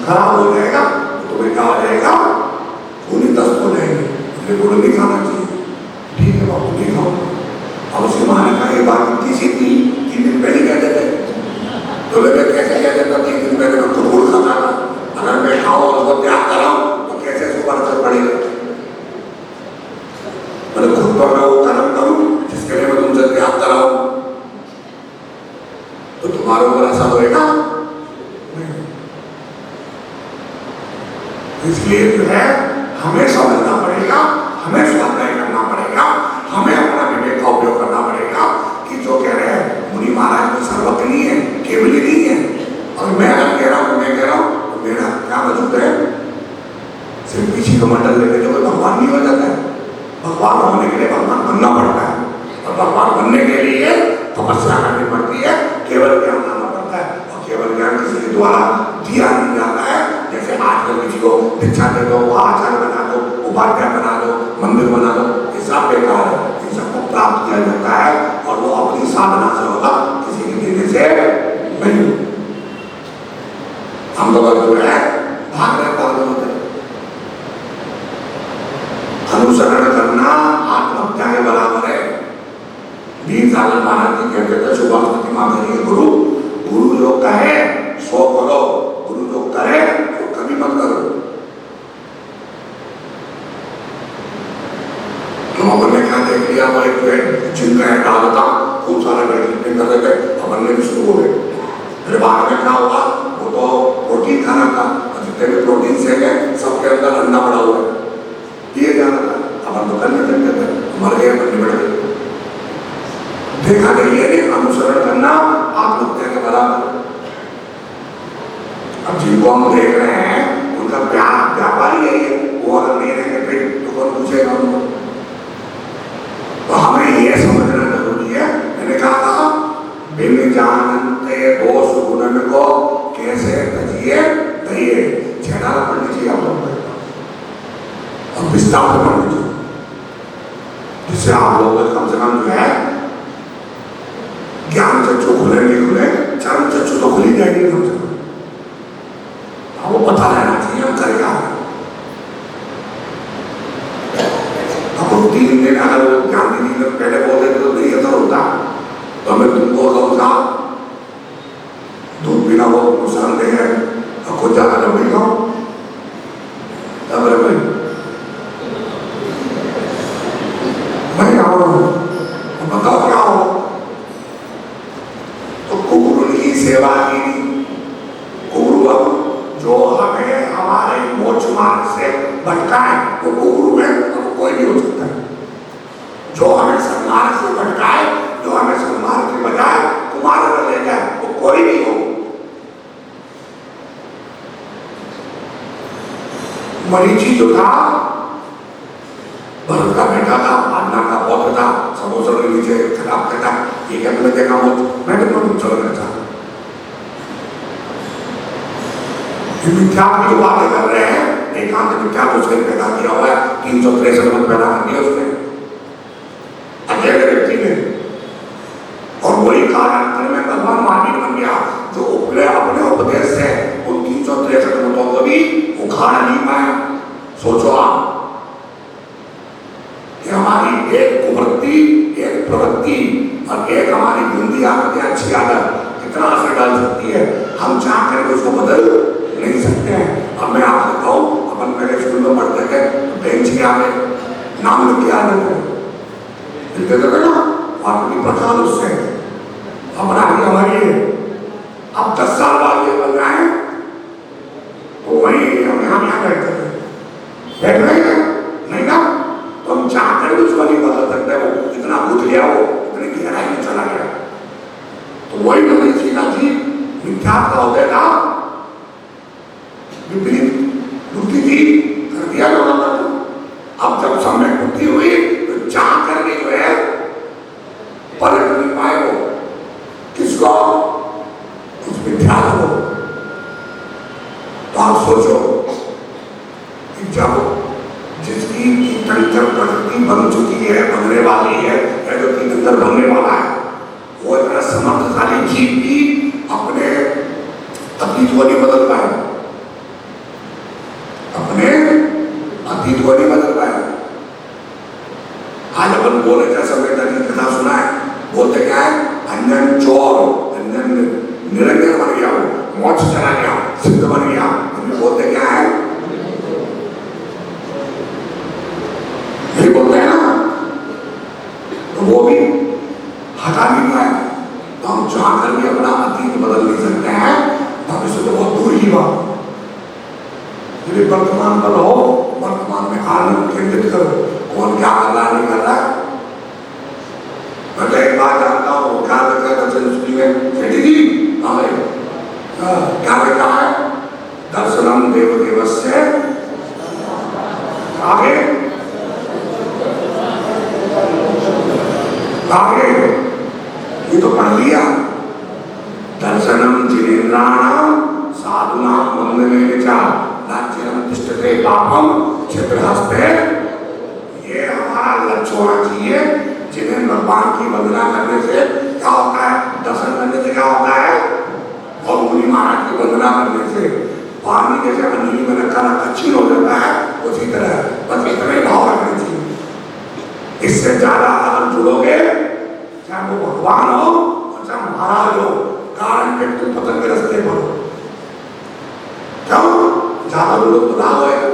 खराब हो जाएगा, तुम्हें क्या हो जाएगा, खून ही 10 हो जाएंगे, इसलिए गुड़ नहीं खाना चाहिए। ठीक है बाबू नहीं खाओ। अब उसके माँ ने कहा ये बात किसी 3 दिन पहले कहते थे, तो मैं कैसे कहते था 3 दिन पहले मैं तो गुड़ खाता था, अगर मैं खाऊं और उसको त्याग कराऊं तो कैसे सुबह असर पड़ेगा। मैंने खुद पर मैं वो कर्म करूं जिसके लिए मैं तुमसे त्याग कराऊं, तो तुम्हारे ऊपर असर होएगा नहीं। इसलिए जो है हमें समझना पड़ेगा, हमें स्वाध्याय करना पड़ेगा, हमें अपना विवेक का उपयोग करना पड़ेगा कि जो कह रहे हैं मुनि महाराज को सर्वज्ञ नहीं है, केवली नहीं है, और मैं अगर कह रहा हूँ, मैं कह रहा हूँ तो मेरा क्या वजूद है, सिर्फ किसी को मंडल लेके जो भगवान नहीं हो जाता है। भगवान होने के लिए भगवान बनना पड़ता है, और भगवान बनने के लिए तपस्या करनी पड़ती है, केवल ज्ञान लाना पड़ता है, और केवल ज्ञान किसी के द्वारा दिया नहीं जाता है। जैसे आजकल किसी को दीक्षा दे दो, आचार्य बना दो, उपाध्याय बना दो, मंदिर बना दो, ये सब बेकार है। इन सबको प्राप्त किया जाता है और वो अपनी साधना से होगा, किसी के देने से नहीं। हम लोग जो है भाग रहे होते, अनुसरण करना आत्महत्या के बराबर है। 20 साल महाराज जी कहते थे सुभाषपति माता जी, गुरु गुरु जो कहे सो करो, गुरु जो करे तो कभी मत करो। हम अपन ने क्या देख लिया, वो एक जिनका है डाला था, खूब सारा वेटलिफ्टिंग कर रहे थे, अपन ने भी शुरू हो गए। फिर बाद में क्या हुआ, वो तो प्रोटीन खाना था, जितने भी प्रोटीन से है सबके अंदर अंडा पड़ा हुआ है, दिए जाना था, अपन तो करने चलते थे, मर गए, बन्नी बढ़ गए। देखा नहीं है, अनुसरण करना आत्महत्या के बराबर। वो अगर नहीं रहेंगे फिर तो कौन पूछेगा उनको? तो हमें ये समझना जरूरी है। मैंने कहा था बिन जानते दोष गुणन को कैसे तजिए दहिए, छेड़ा पढ़ लीजिए आप लोग और विस्तार से पढ़ लीजिए, जिससे आप लोग कम से कम जो है ज्ञान चक्षु खुले नहीं खुले, चरण चक्षु तो खुली जाएगी कम से कम। वो पता रहना चाहिए हम कर क्या है। अब 3 दिन अगर ज्ञान दीदी ने पहले बोल देते तो नहीं असर होता, तो मैं तुमको कहूँगा दूध पीना बहुत नुकसानदेह है और खुद ज्यादा जब नहीं खाओ तब रे मैं आओ बताओ क्या हो। तो कुकुर की सेवा की, कुकुर जो हमें हमारे मोक्ष मार्ग से भटकाए वो कुकुर में तो कोई नहीं हो सकता। जो हमें सन्मार्ग से भटकाए, जो हमें सन्मार्ग के बजाय कुमार में ले जाए वो कोई नहीं हो। मरीची जो था भरत का बेटा था, पांडा का पौत्र था, समोसा के नीचे खराब करता ये क्या तुमने देखा मैं तुम चलना चाहता मिथ्या की बातें कर रहे हैं। एकांत मिथ्या उसने पैदा किया हुआ है, 363 मन पैदा कर दिया उसने अकेले व्यक्ति ने, और वही कालांतर में भगवान महावीर बन गया जो अपने उपदेश से उन 363 मतों को भी उखाड़ नहीं पाया। सोचो आप कि हमारी एक कुवृत्ति, एक प्रवृत्ति और एक हमारी गंदी आदत या अच्छी आदत कितना असर डाल सकती है। हम चाह कर उसको बदल नहीं सकते हैं। अब मैं आपसे कहूँ, अपन मेरे स्कूल में पढ़ते थे बेंच के आगे नाम लिख के आ जाते लिखते थे ना, आपकी प्रचार उससे हमारा हमारी अब 10 साल बाद ये बन रहा है तो वही हम यहाँ बैठते थे, बैठ रहे थे नहीं ना, तो हम चाहकर भी उसको नहीं बदल सकते। वो इतना घुस गया, वो इतनी गहराई में चला गया। तो वही मैंने सीखा जी मिथ्या का हो गया विपरीत बुद्धि थी कर दिया लोगों ने। अब जब समय बुद्धि हुई तो चाह करके जो है पलट नहीं पाए वो किसको, उस मिथ्या को। तो आप सोचो कि जब जिसकी तीर्थंकर प्रकृति बन चुकी है, बनने वाली है, या जो तीर्थंकर बनने वाला है, वो इतना समर्थशाली जीव भी अपने अतीत को नहीं बदल पाए, अपने अतीत को नहीं बदल पाए। आज अपन बोले जैसा बेटा की कथा सुना है, बोलते क्या है, अंजन चोर, अंजन निरंजन बन गया, वो मोक्ष चला गया, सिद्ध बन गया। बोलते क्या है, नहीं बोलते हैं ना, तो वो भी हटा नहीं पाए। तो हम चाह कर भी अपना अतीत बदल नहीं सकते हैं, भविष्य तो बहुत दूर की बात। यदि वर्तमान पर हो, वर्तमान में आनंद केंद्रित करो, कौन क्या कर रहा नहीं कर रहा। मैं तो एक बात जानता हूँ, क्या लिखा है संस्कृति में, सेठी जी क्या लिखा है, दर्शनम देव देवस्य आगे आगे ये तो पढ़ लिया, दर्शनम जिनेन्द्राणाम साधुनाम वंदने विचार राज्यम तिष्ठते पापम क्षिप्रहस्ते। ये हमारा लक्ष्य होना चाहिए। जिन्हें भगवान की वंदना करने से क्या होता है, दर्शन करने से क्या होता है, और मुनि महाराज की वंदना करने से पानी जैसे अंजलि में रखा रखा छीन हो जाता है, उसी तरह बस इतना ही भाव रखना चाहिए। इससे ज्यादा अगर जुड़ोगे, चाहे वो भगवान हो और चाहे महाराज हो, कारण के तुम पतन के रास्ते पर हो। क्यों ज्यादा लोग तो राह होएगा,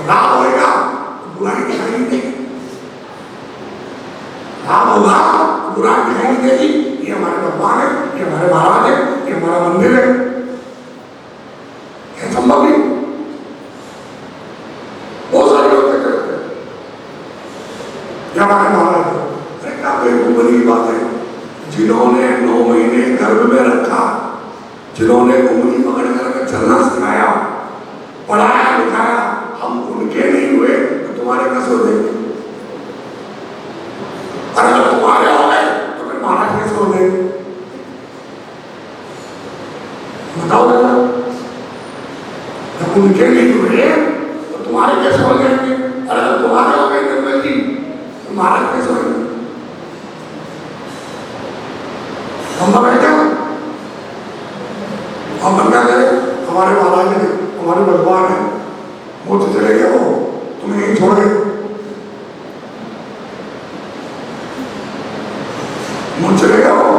राह होएगा तो बुराई दिखाई नहीं देगी, राह होगा बुराई दिखाई नहीं देगी। ये हमारे भगवान है, ये हमारे महाराज है, ये हमारा मंदिर है, ये संभव नहीं। बहुत सारे लोग करते हैं ये हमारे महाराज है। क्या बड़ी बात है, जिन्होंने 9 महीने गर्भ में रखा, जिन्होंने उंगली पकड़ कर चलना सिखाया, पढ़ाया लिखाया, हम उनके नहीं उनके नहीं हुए तो तुम्हारे कैसे हो जाएंगे? अरे अगर तुम्हारे हो गए निर्मल जी तो महाराज कैसे होंगे? संभव है क्या? हम क्या करें? हमारे महाराज ने, हमारे भगवान है, वो तो चले गए, वो तुम्हें नहीं छोड़ गए, मुझ चले गए, वो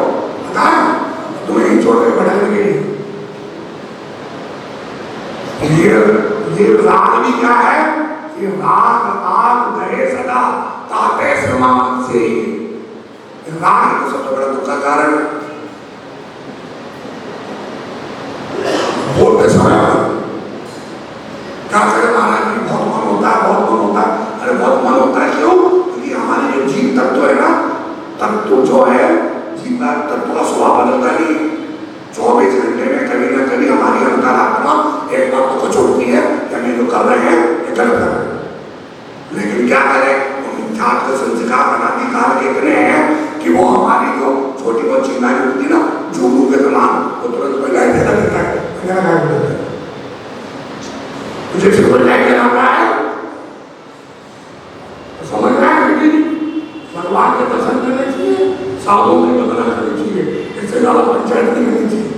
पता है तुम्हें नहीं छोड़ गए बढ़ाने के लिए। ये राग भी क्या है? ये राग आग गए सदा ताते समाज से, राग तो सबसे बड़ा दुख का कारण है। बोलते समय क्या करें महाराज जी, बहुत मन होता है, बहुत मन होता है। अरे बहुत मन होता है क्यों? क्योंकि हमारे जो जीव तत्व है ना, तत्व जो है जीव तत्व का स्वभाव बदलता नहीं। 24 घंटे में कभी ना कभी हमारी अंतरात्मा एक बात को छोड़ती है कि हम जो कर रहे हैं ये गलत कर रहे हैं। लेकिन क्या करें, जात के संस्कार अनादिकाल के इतने हैं कि वो हमारी जो छोटी बहुत चिंगारी होती ना झूमू के समान, वो तुरंत पहले देता देता है, मुझे सिर्फ लेके आता है तो समझ रहा है कि भगवान के दर्शन करने चाहिए, साधुओं की वंदना करनी चाहिए, इससे ज्यादा पंचायत नहीं करनी चाहिए।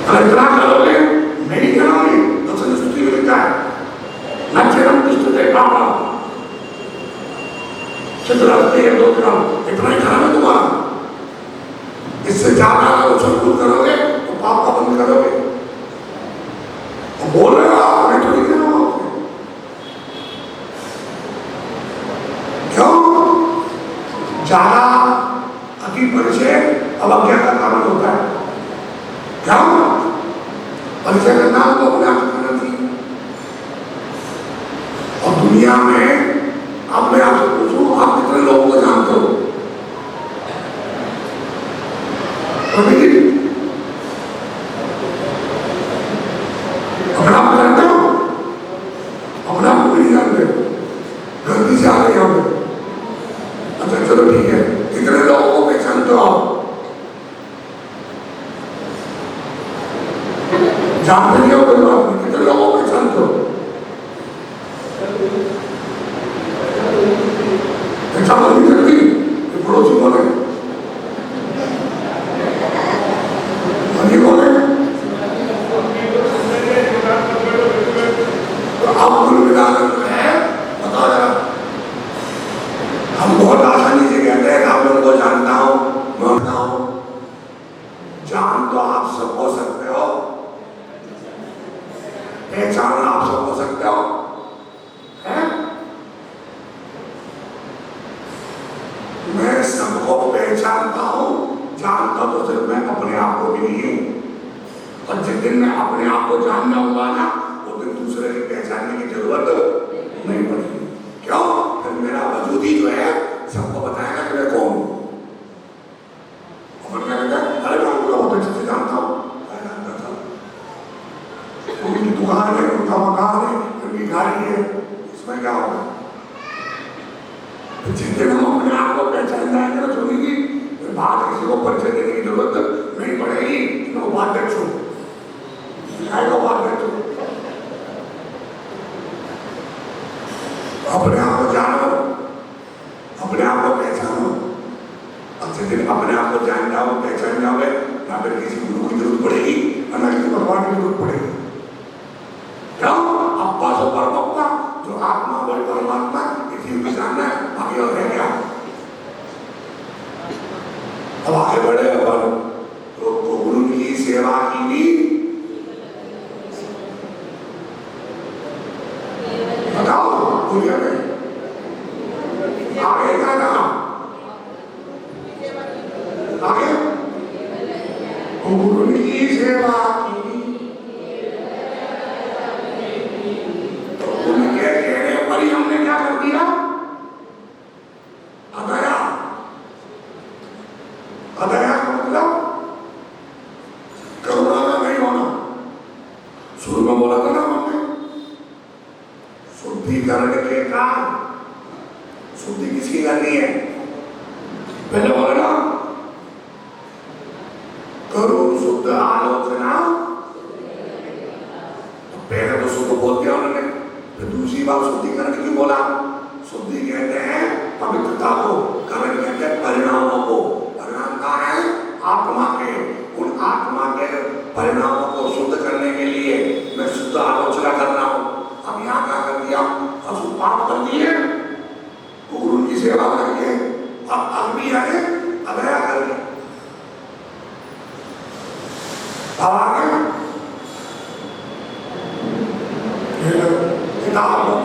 अगर इतना करोगे नहीं करोगे तो संस्कृति मिलता है नक्षत्रम तिष्ठते कामना चित्रस्ते है 2 ग्राम, इतना ही करना है तुम्हारा। इससे ज्यादा अगर उछल-कूद करोगे तो पाप का बंद करोगे। बोल रहे हो आप, मैं थोड़ी कह रहा हूं आपसे। क्यों? ज्यादा अति परिचय अवज्ञा का कारण होता है। क्या परिचय करना तो अपने आप करना चाहिए। और दुनिया में अब मैं आपसे पूछूं, आप कितने लोगों को जानते हो? अपना आप जानते हो? अपना आप नहीं जानते, गलती से आ गए यहाँ पे। अच्छा चलो ठीक है, कितने लोगों को पहचानते हो आप? जानते नहीं हो कोई बात नहीं, कितने लोगों को पहचानते हो? पहचान नहीं करती, ये पड़ोसी बोले, बोले तो आप कुल मिलाकर है, बता जरा। हम बहुत आसानी से कहते हैं कि आप लोगों को जानता हूं, मानता हूं। जान तो आप सब हो सकते हो, पहचान आप सब हो सकते हो, है? मैं सबको पहचानता हूं, जानता तो सिर्फ मैं अपने आप को भी नहीं हूं। और जिस दिन मैं अपने आप को जानना हुआ ना, वो दिन दूसरे की पहचानने की जरूरत नहीं पड़ेगी। क्यों? फिर मेरा वजूद ही जो है सबको बताएगा कि मैं कौन हूं। और क्या कहता है, अरे मैं उनको बहुत अच्छे से जानता हूं, जानता था उनकी दुकान है, उनका मकान है, उनकी गाड़ी है, इसमें क्या होगा? जिस दिन हम अपने आप को पहचान जाएंगे ना, सुनेंगी बात किसी को परिचय देने की जरूरत नहीं पड़ेगी। तो बात देखो, बात देखो, अपने आप को जानो, अपने आप को पहचानो। अब जिस दिन अपने आप को जान जाओ, पहचान जाओगे, ना फिर किसी गुरु की जरूरत पड़ेगी और ना किसी भगवान की जरूरत पड़ेगी। क्यों? अब्बा से परमब्बा जो आत्मा बल परमात्मा इसी को जानना है, बाकी और है क्या? अब आगे बढ़े अपन तो गुरु की सेवा की भी बताओ, दुनिया में आगे का नाम आगे गुरु की सेवा की, तो उनके कहने पर ही हमने क्या कर दिया? अदया। अदया का मतलब करुणा का नहीं होना। शुरू में बोला था ना हमने, शुद्धिकरण के कारण शुद्धि किसकी करनी है? पहले बोला ना, करुण शुद्ध आलोचना पहले तो शुद्ध बोल दिया उन्होंने, फिर दूसरी बार शुद्धिकरण क्यों बोला? शुद्धि कहते हैं पवित्रता को, करण कहते हैं परिणामों को। परिणाम कहाँ है? आत्मा के। उन आत्मा के परिणामों को शुद्ध करने के लिए मैं शुद्ध आलोचना कर रहा हूँ। अब यहाँ क्या कर दिया? अशुद्ध पाप कर दिए, गुरु की सेवा करके अब अग्नि आगे अदया करके अब आगे किताब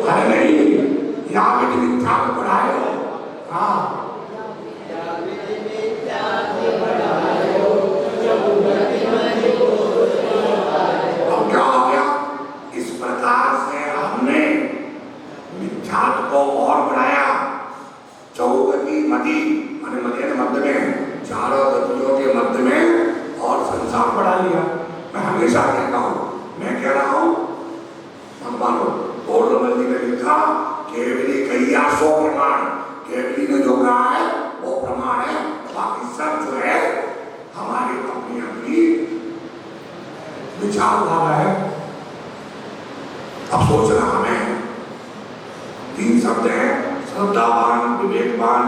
अरे नहीं, यहाँ पे तो मिथ्या को पढ़ाए हो। हाँ अब क्या हो गया? इस प्रकार से हमने मिथ्यात्व को और बढ़ाया। चौगति मति माने मध्य मध्य में, चारों गतियों के मध्य में और संसार बढ़ा लिया। मैं हमेशा कहता हूँ, मैं कह रहा हूँ मत मानो, पौर्णमल्ली ने लिखा केवली कहिया 100 प्रमाण। केवली ने जो कहा है वो प्रमाण है, बाकी सब जो है हमारी अपनी अपनी विचारधारा है। अब सोचना हमें 3 शब्द हैं, श्रद्धावान, विवेकवान।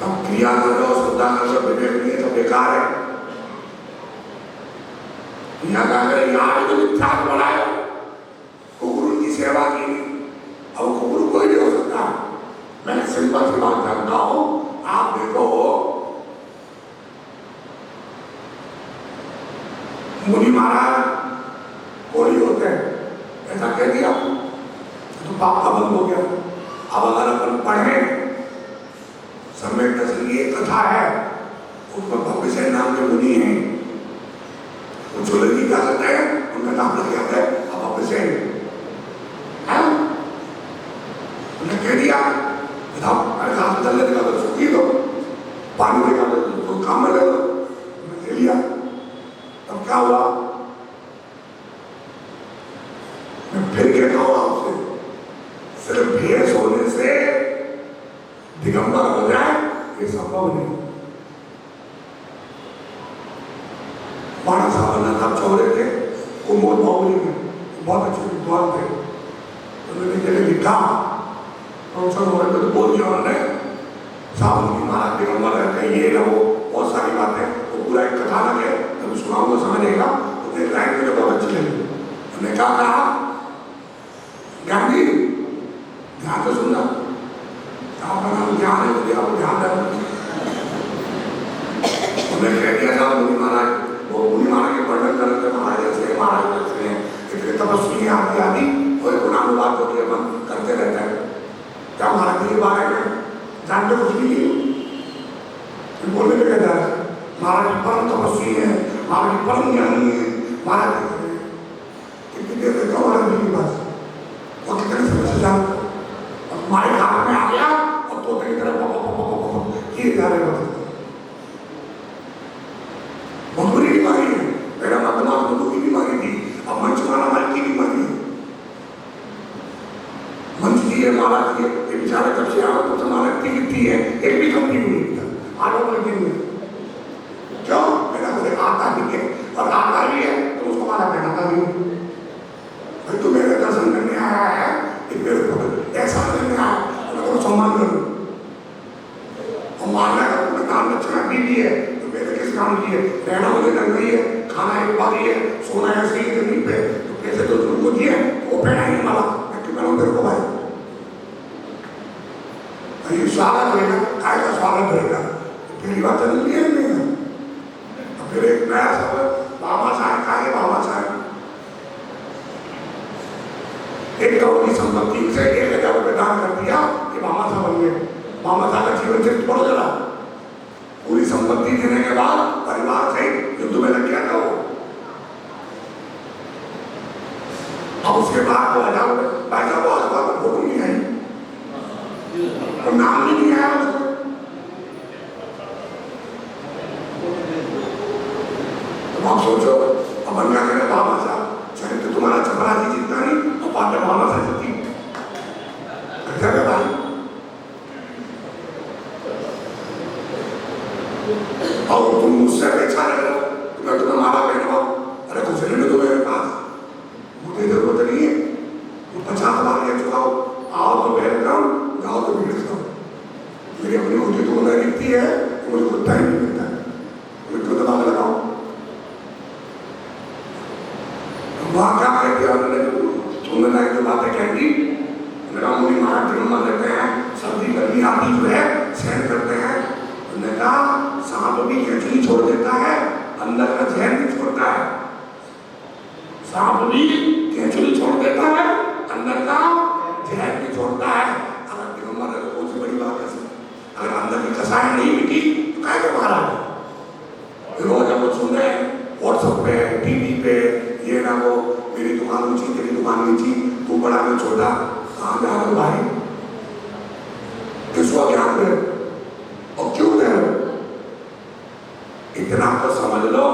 अब क्रिया कर लो, श्रद्धा कर लो, विवेक नहीं है तो बेकार है। यहाँ क्या करें? यहाँ तो मिथ्या बनाए, गुरु की सेवा की। अब गुरु कोई नहीं हो सकता। मैं सिंपल सी बात जानता हूँ, आप देखो मुनि महाराज कोई होते हैं, ऐसा कह दिया तो पाप का बंद हो गया। अब अगर अपन पढ़े, सम्यक दर्शन की एक कथा है, उसमें भविष्य नाम के मुनि हैं, वो जो लड़की क्या करते हैं उनका नाम लग जाता है अब भविष्य है। उन्हें कह दिया बताओ, अरे हाथ में जल देगा तो सूखी दो, पानी देगा तो काम में ले लो। उन्हें ले लिया। तब क्या हुआ? मैं फिर कहता हूँ आपसे, सिर्फ भेष होने से दिगंबर हो जाए ये संभव नहीं। माना साहब साहब चौरे थे, कुमोद बाहुली में बहुत अच्छे विद्वान थे। उन्होंने जब लिखा प्रोफेसर होने पर तो बोल दिया उन्होंने, साहब उनकी महाराज दिगंबर रहते हैं, ये ना वो बहुत सारी बातें, वो पूरा एक कथा लगे तब सुनाऊंगा समझेगा। तो एक लाइन मुझे बहुत अच्छी लगी। उन्होंने क्या कहा? ज्ञान जी ध्यान से सुनना, आपका नाम ज्ञान है, मुझे आपको ध्यान देना। उन्होंने कह दिया था मुनि महाराज, वो मुनि महाराज के वर्णन करते महाराज ऐसे महाराज ऐसे हैं, इसलिए तपस्वी आदि आदि और गुणानुवाद होती है, मन करते रहते हैं। क्या महाराज के बारे में जानते कुछ नहीं, बोलने में कहता है महाराज परम तपस्वी है, महाराज परम ज्ञानी है, महाराज कितनी देर तक महाराज जी के पास और कितने समय से जानते हमारे हाथ में आ गया और तो तेरी तरफ ये जा रहे होते बहुत बुरी बीमारी है। मेरा मतमा बंधु की बीमारी थी, अब मंच माला माल की बीमारी है। मंच दिए माला दिए, ये बेचारे कब से आए तो माला कितनी है, एक भी कम नहीं हुई आरोप लगी हुई। क्यों? मेरा मुझे आता भी है और आता भी है तो उसको माला पहनाता भी हूँ। भाई तू मेरे दर्शन करने आया है, ऐसा करने आया तो सम्मान करूँ और मारना का तुम्हें काम रचना भी है तो मेरे किस काम की है? रहना मुझे ढंग नहीं है, खाना एक बार ही है, सोना ऐसे ही जमीन पे, तो पैसे तो तुमको दिए वो पहना ही माला, मैं क्यों पहनाऊँ तेरे को भाई? ये स्वागत रहेगा, काय का स्वागत रहेगा, पहली बात चल रही है नहीं है। फिर एक नया शब्द बाबा साहब का है, बाबा साहब 1 करोड़ की संपत्ति से 1000 रुपये दान कर दिया कि मामा साहब बन गए। मामा साहब का जीवन चरित्र पढ़ो जरा, पूरी संपत्ति देने के बाद परिवार से युद्ध में लग गया था वो। अब उसके बाद 1000 रुपये भाई साहब अखबार में फोटो नहीं आई और नाम भी नहीं आया उसको। तो आप सोचो अब बन गया बाबा साहब चरित्र तुम्हारा चपरासी जितना नहीं और पाटे मामा साहब जितनी भाई। और तुम मुझसे मुझसे अच्छा लग रहा तो मैं तुम्हें माला पहनवाऊं, अरे कुछ रहने दो मेरे पास, मुझे जरूरत नहीं है, 50 बार ले चुका हूँ, आओ तो वेलकम, जाओ तो वेलकम। मेरी अपनी खुद की तुलना रहती है, मुझे कुत्ता ही नहीं मिलता है, मुझे क्यों दिमाग लगाओ। वहाँ क्या कहते हैं, उन्होंने लाइक जो बातें कहेंगी, मेरा मुझे महाराज जन्म लेते हैं, सर्दी गर्मी आदि जो है सहन करते हैं। उन्होंने कहा सांप भी केंचुली छोड़ देता है, अंदर का जहर भी छोड़ता है। सांप भी केंचुली छोड़ देता है, अंदर का जहर भी छोड़ता है। अगर दिगंबर है तो कौन सी बड़ी बात है, अगर अंदर की कसाई नहीं मिटी तो क्या के महाराज रोज हम सुन रहे हैं व्हाट्सएप पे, टीवी पे, ये ना वो, मेरी दुकान ऊंची, तेरी दुकान नीची, तू बड़ा मैं छोटा, कहाँ जा रहे भाई, किसको ज्ञान दे और क्यों दे? इतना तो समझ लो,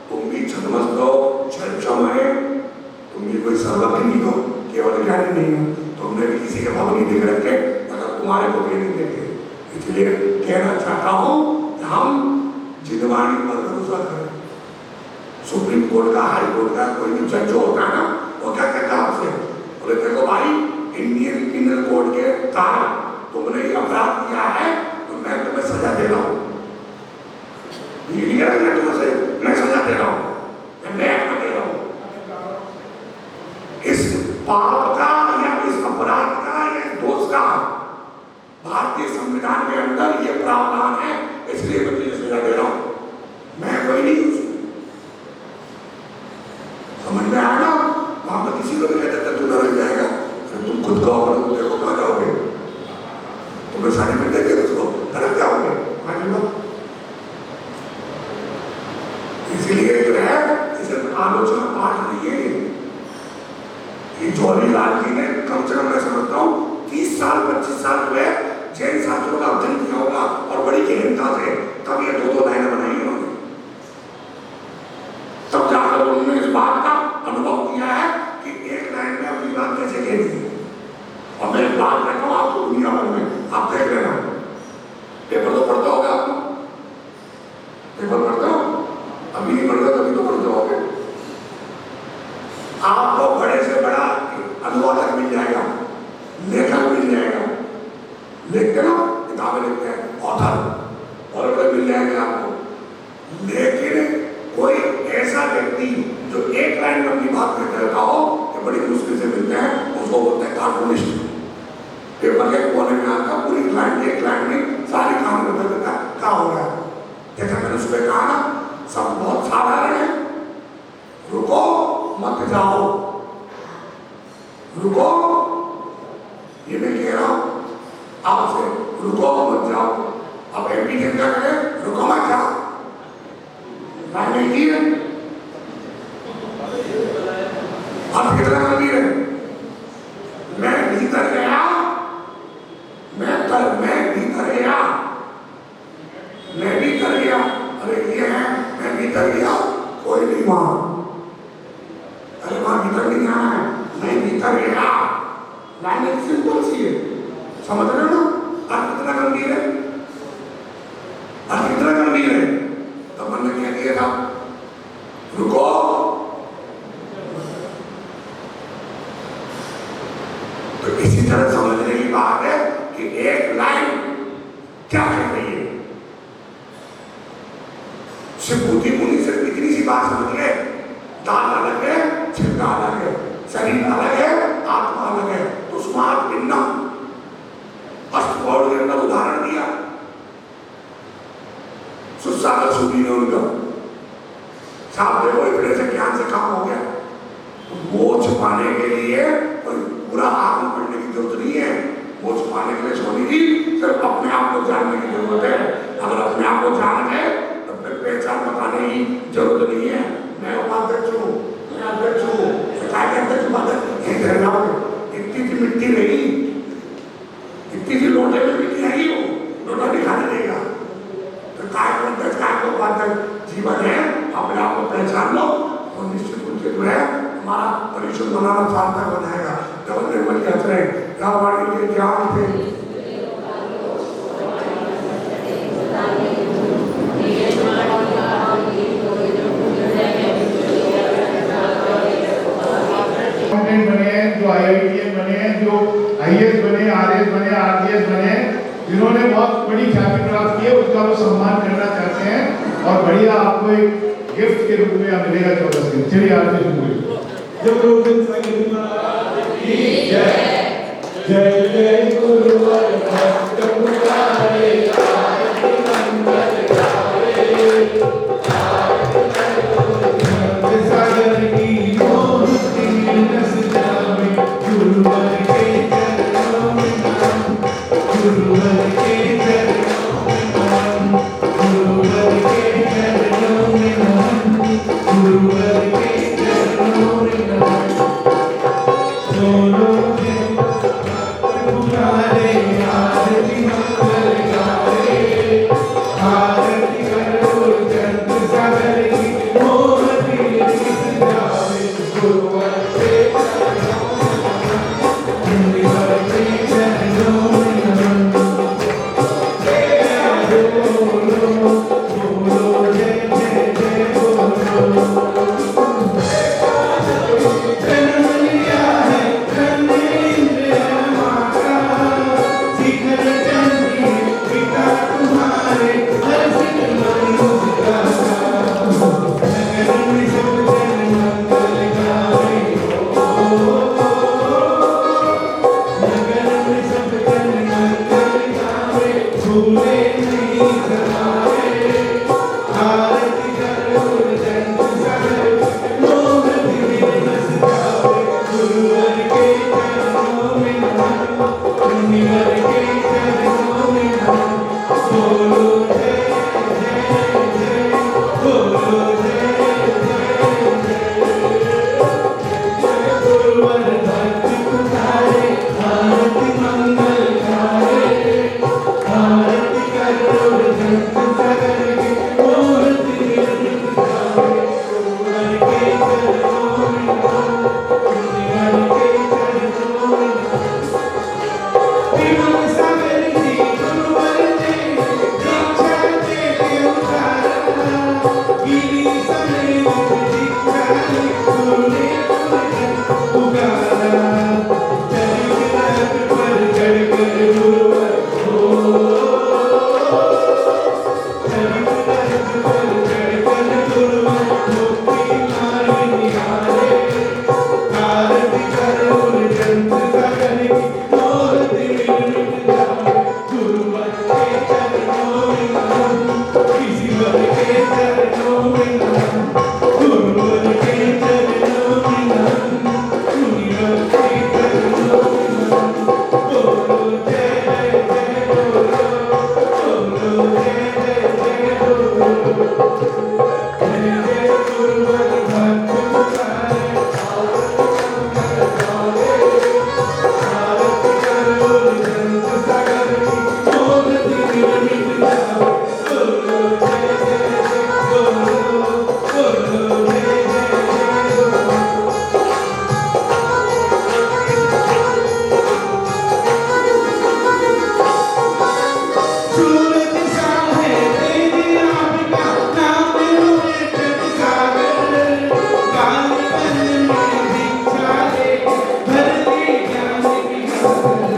तुम भी छदमस्त हो, छम है, तुम भी कोई सर्वज्ञ हो, केवल ज्ञानी नहीं हो। तुमने भी किसी के भाव नहीं देख रखे, अगर तुम्हारे को भी नहीं देखे। इसलिए कहना चाहता हूँ कि हम जिनवाणी पर भरोसा करें। सुप्रीम कोर्ट का, हाई कोर्ट का कोई भी जज जो होता है ना, वो क्या कहता है आपसे, बोले देखो भाई, इंडियन पिनल कोड के तहत तुमने ये अपराध किया है तो मैं तुम्हें सजा दे रहा हूँ, मैं सजा दे रहा हूँ, मैं दे रहा हूँ। इस पाप का या इस अपराध का या इस दोष का भारतीय संविधान के अंदर ये प्रावधान है, इसलिए मैं तुझे सजा दे रहा हूँ, मैं कोई नहीं हूँ। समझ में आया ना? वहां पर किसी को भी कहते थे तू डर जाएगा, फिर तुम खुद कहो देखो कहाँ जाओगे, तुम्हें साड़ी में देखे उसको डर जाओगे। इसलिए जो है इसे आलोचना पाठ नहीं है। ये जवाहरलाल जी ने कम से कम मैं समझता हूँ 30 साल 25 साल हुए जैन शास्त्रों का अध्ययन किया होगा और बड़ी गहनता से तब ये 2-2 लाइनें बनाई उन्होंने, तब जाकर उन्होंने इस बात का अनुभव किया है कि एक लाइन में अपनी बात कैसे कहनी है। और मैं एक बात कहता हूँ आपको दुनिया भर में, आप देख लेना, पेपर तो पढ़ते होगा आप, पेपर पढ़ते हो, अभी नहीं पढ़ते तभी तो पढ़ते होगे। आपको बड़े से बड़ा अनुवादक मिल जाएगा, लेखक मिल जाएगा, लिखते ना किताबें लिखते हैं ऑथर, और बड़े मिल जाएंगे आपको, लेकिन कोई ऐसा व्यक्ति जो एक लाइन में अपनी बात कहते रहता हो कि बड़ी मुश्किल से मिलते हैं, उसको बोलते हैं कार्टूनिस्ट। पेपर के कोने में आता पूरी लाइन एक लाइन में सारी काम करते रहता है, क्या हो रहा है? जैसा मैंने सुबह कहा ना, सब बहुत साधारण है, रुको मत जाओ, रुको, ये मैं कह रहा हूं आपसे, रुको मत जाओ। अब एमपी क्या करें, रुको मत जाओ, नहीं है आप कितना गंभीर है, मैं भीतर गया, मैं भीतर गया, मैं भीतर गया, अरे ये है मैं भीतर गया, कोई नहीं वहां, अरे वहां भीतर नहीं आना है, मैं भीतर गया, लाइन सिंपल सी है, समझ रहे हो ना? अर्थ कितना गंभीर है, अर्थ कितना गंभीर है। तो मन ने क्या किया था, रुको, तो इसी तरह समझने की बात है कि एक लाइन क्या कह रही है। सिर्फ बुद्धि मुनि सिर्फ इतनी सी बात समझ गए, दाल अलग है, छिलका अलग है, शरीर अलग है, आत्मा अलग है, तो स्मार्ट भिन्ना अष्टपौड़ के अंदर उदाहरण दिया, सुसागर सूदी ने उनका साहब देखो इतने से ज्ञान से काम हो गया, वो छुपाने के लिए कोई पूरा आत्म पढ़ने की जरूरत नहीं है, वो छुपाने के लिए सोनी जी सिर्फ अपने आप को जानने की जरूरत है। अगर अपने आप को जान गए तो फिर पहचान बताने की जरूरत नहीं है। मैं उपाध्यक्ष हूँ, मैं अध्यक्ष हूँ, इतनी सी मिट्टी नहीं, इतनी सी लोटे में मिट्टी नहीं हो, लोटा दिखाने देगा, तो काय को उपाध्यक्ष जीवन है, अपने आप को पहचान लो और निश्चित रूप से जो है हमारा परिश्रम बनाना सार्थक हो जाएगा। जब निर्मल कहते हैं रावाणी के ज्ञान थे अकाउंटेंट बने हैं, जो IITian बने हैं, जो IAS बने, RS बने, RDS बने, जिन्होंने बहुत बड़ी ख्याति प्राप्त की है, उसका वो सम्मान करना चाहते हैं और बढ़िया आपको एक गिफ्ट के रूप में मिलेगा 14 दिन। चलिए आरती शुरू करिए। जय गुरु संगीत महाराज की जय। जय जय गुरुवर भक्त पुकारे, आरती मंगल गावे, सागर की मूर्ति रस जावे, गुरुवर के चरणों में नाम, गुरुवर के चरणों में नाम, गुरुवर के चरणों में नाम, गुरुवर के चरणों में नाम। दोनों के भक्त पुकारे, आरती मंगल गावे, आरती करो जंत सागर की मूर्ति रस जावे, गुरुवर के चरणों में नाम, गुरुवर के चरणों में नाम। जय बोलो बोलो जय जय जय बोलो। जन्म लिया है धनेंद्र माता, शिखर चंदी पिता तुम्हारे, हर्षित मन मुस्कुराता, नगर में सब जन मंगल गावे, नगर में सब जन मंगल गावे, झूले नहीं समाए, आरती करो जंत सागर, मूर्ति रस जावे, गुरुवर के चरणों में नाम, मुनिवर के चरणों में नाम। बोलो जय जय जय, बोलो जय जय जय। गुरुवर भक्त पुकारे, आरती मंगल गावे, आरती करो जंत सागर की मूर्ति रस जावे, गुरुवर के चरणों में नाम, मुनिवर के चरणों में नाम। विमल सागर जी गुरुवर ने दीक्षा देके उतारा, गिरी समेत दीक्षा ने गुरु ने पुकारा, चरित रथ पर चढ़कर गुरुवर चरित रथ पर चढ़कर गुरुवर मुक्ति मार्ग निहारे, आरती करो जंत सागर की मूर्ति मिट जावे, गुरुवर के चरणों में नाम, ईश्वर के चरणों में नाम, गुरुवर के चरणों में नाम, मुनिवर के चरणों में नाम। बोलो जय जय जय बोलो, बोलो जय जय जय बोलो। जय जय गुरुवर भक्त पुकारे, आरती करो जंत सागर की मूर्ति मिट जावे, बोलो जय जय जय बोलो, बोलो जय जय जय बोलो। सूरज सा है तेरी आपका नाम, हुए जग सागर, काल बन में दीक्षा ले, भर दी ज्ञान की सागर।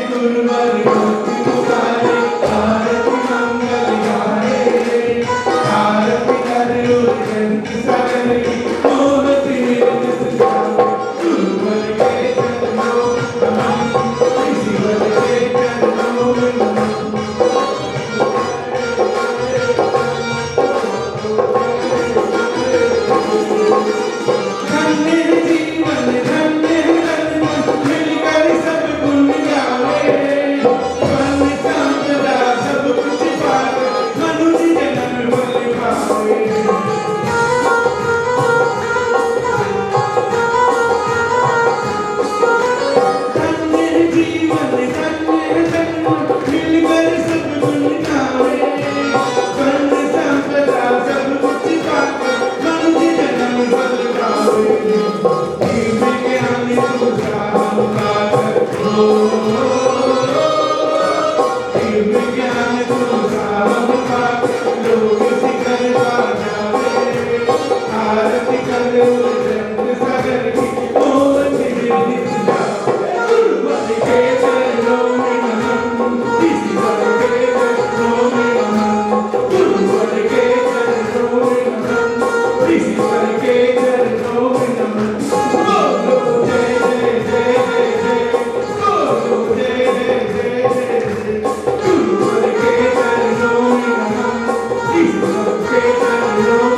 गुरुवर भक्त पुकारे, आरती मंगल गावे, Thank you.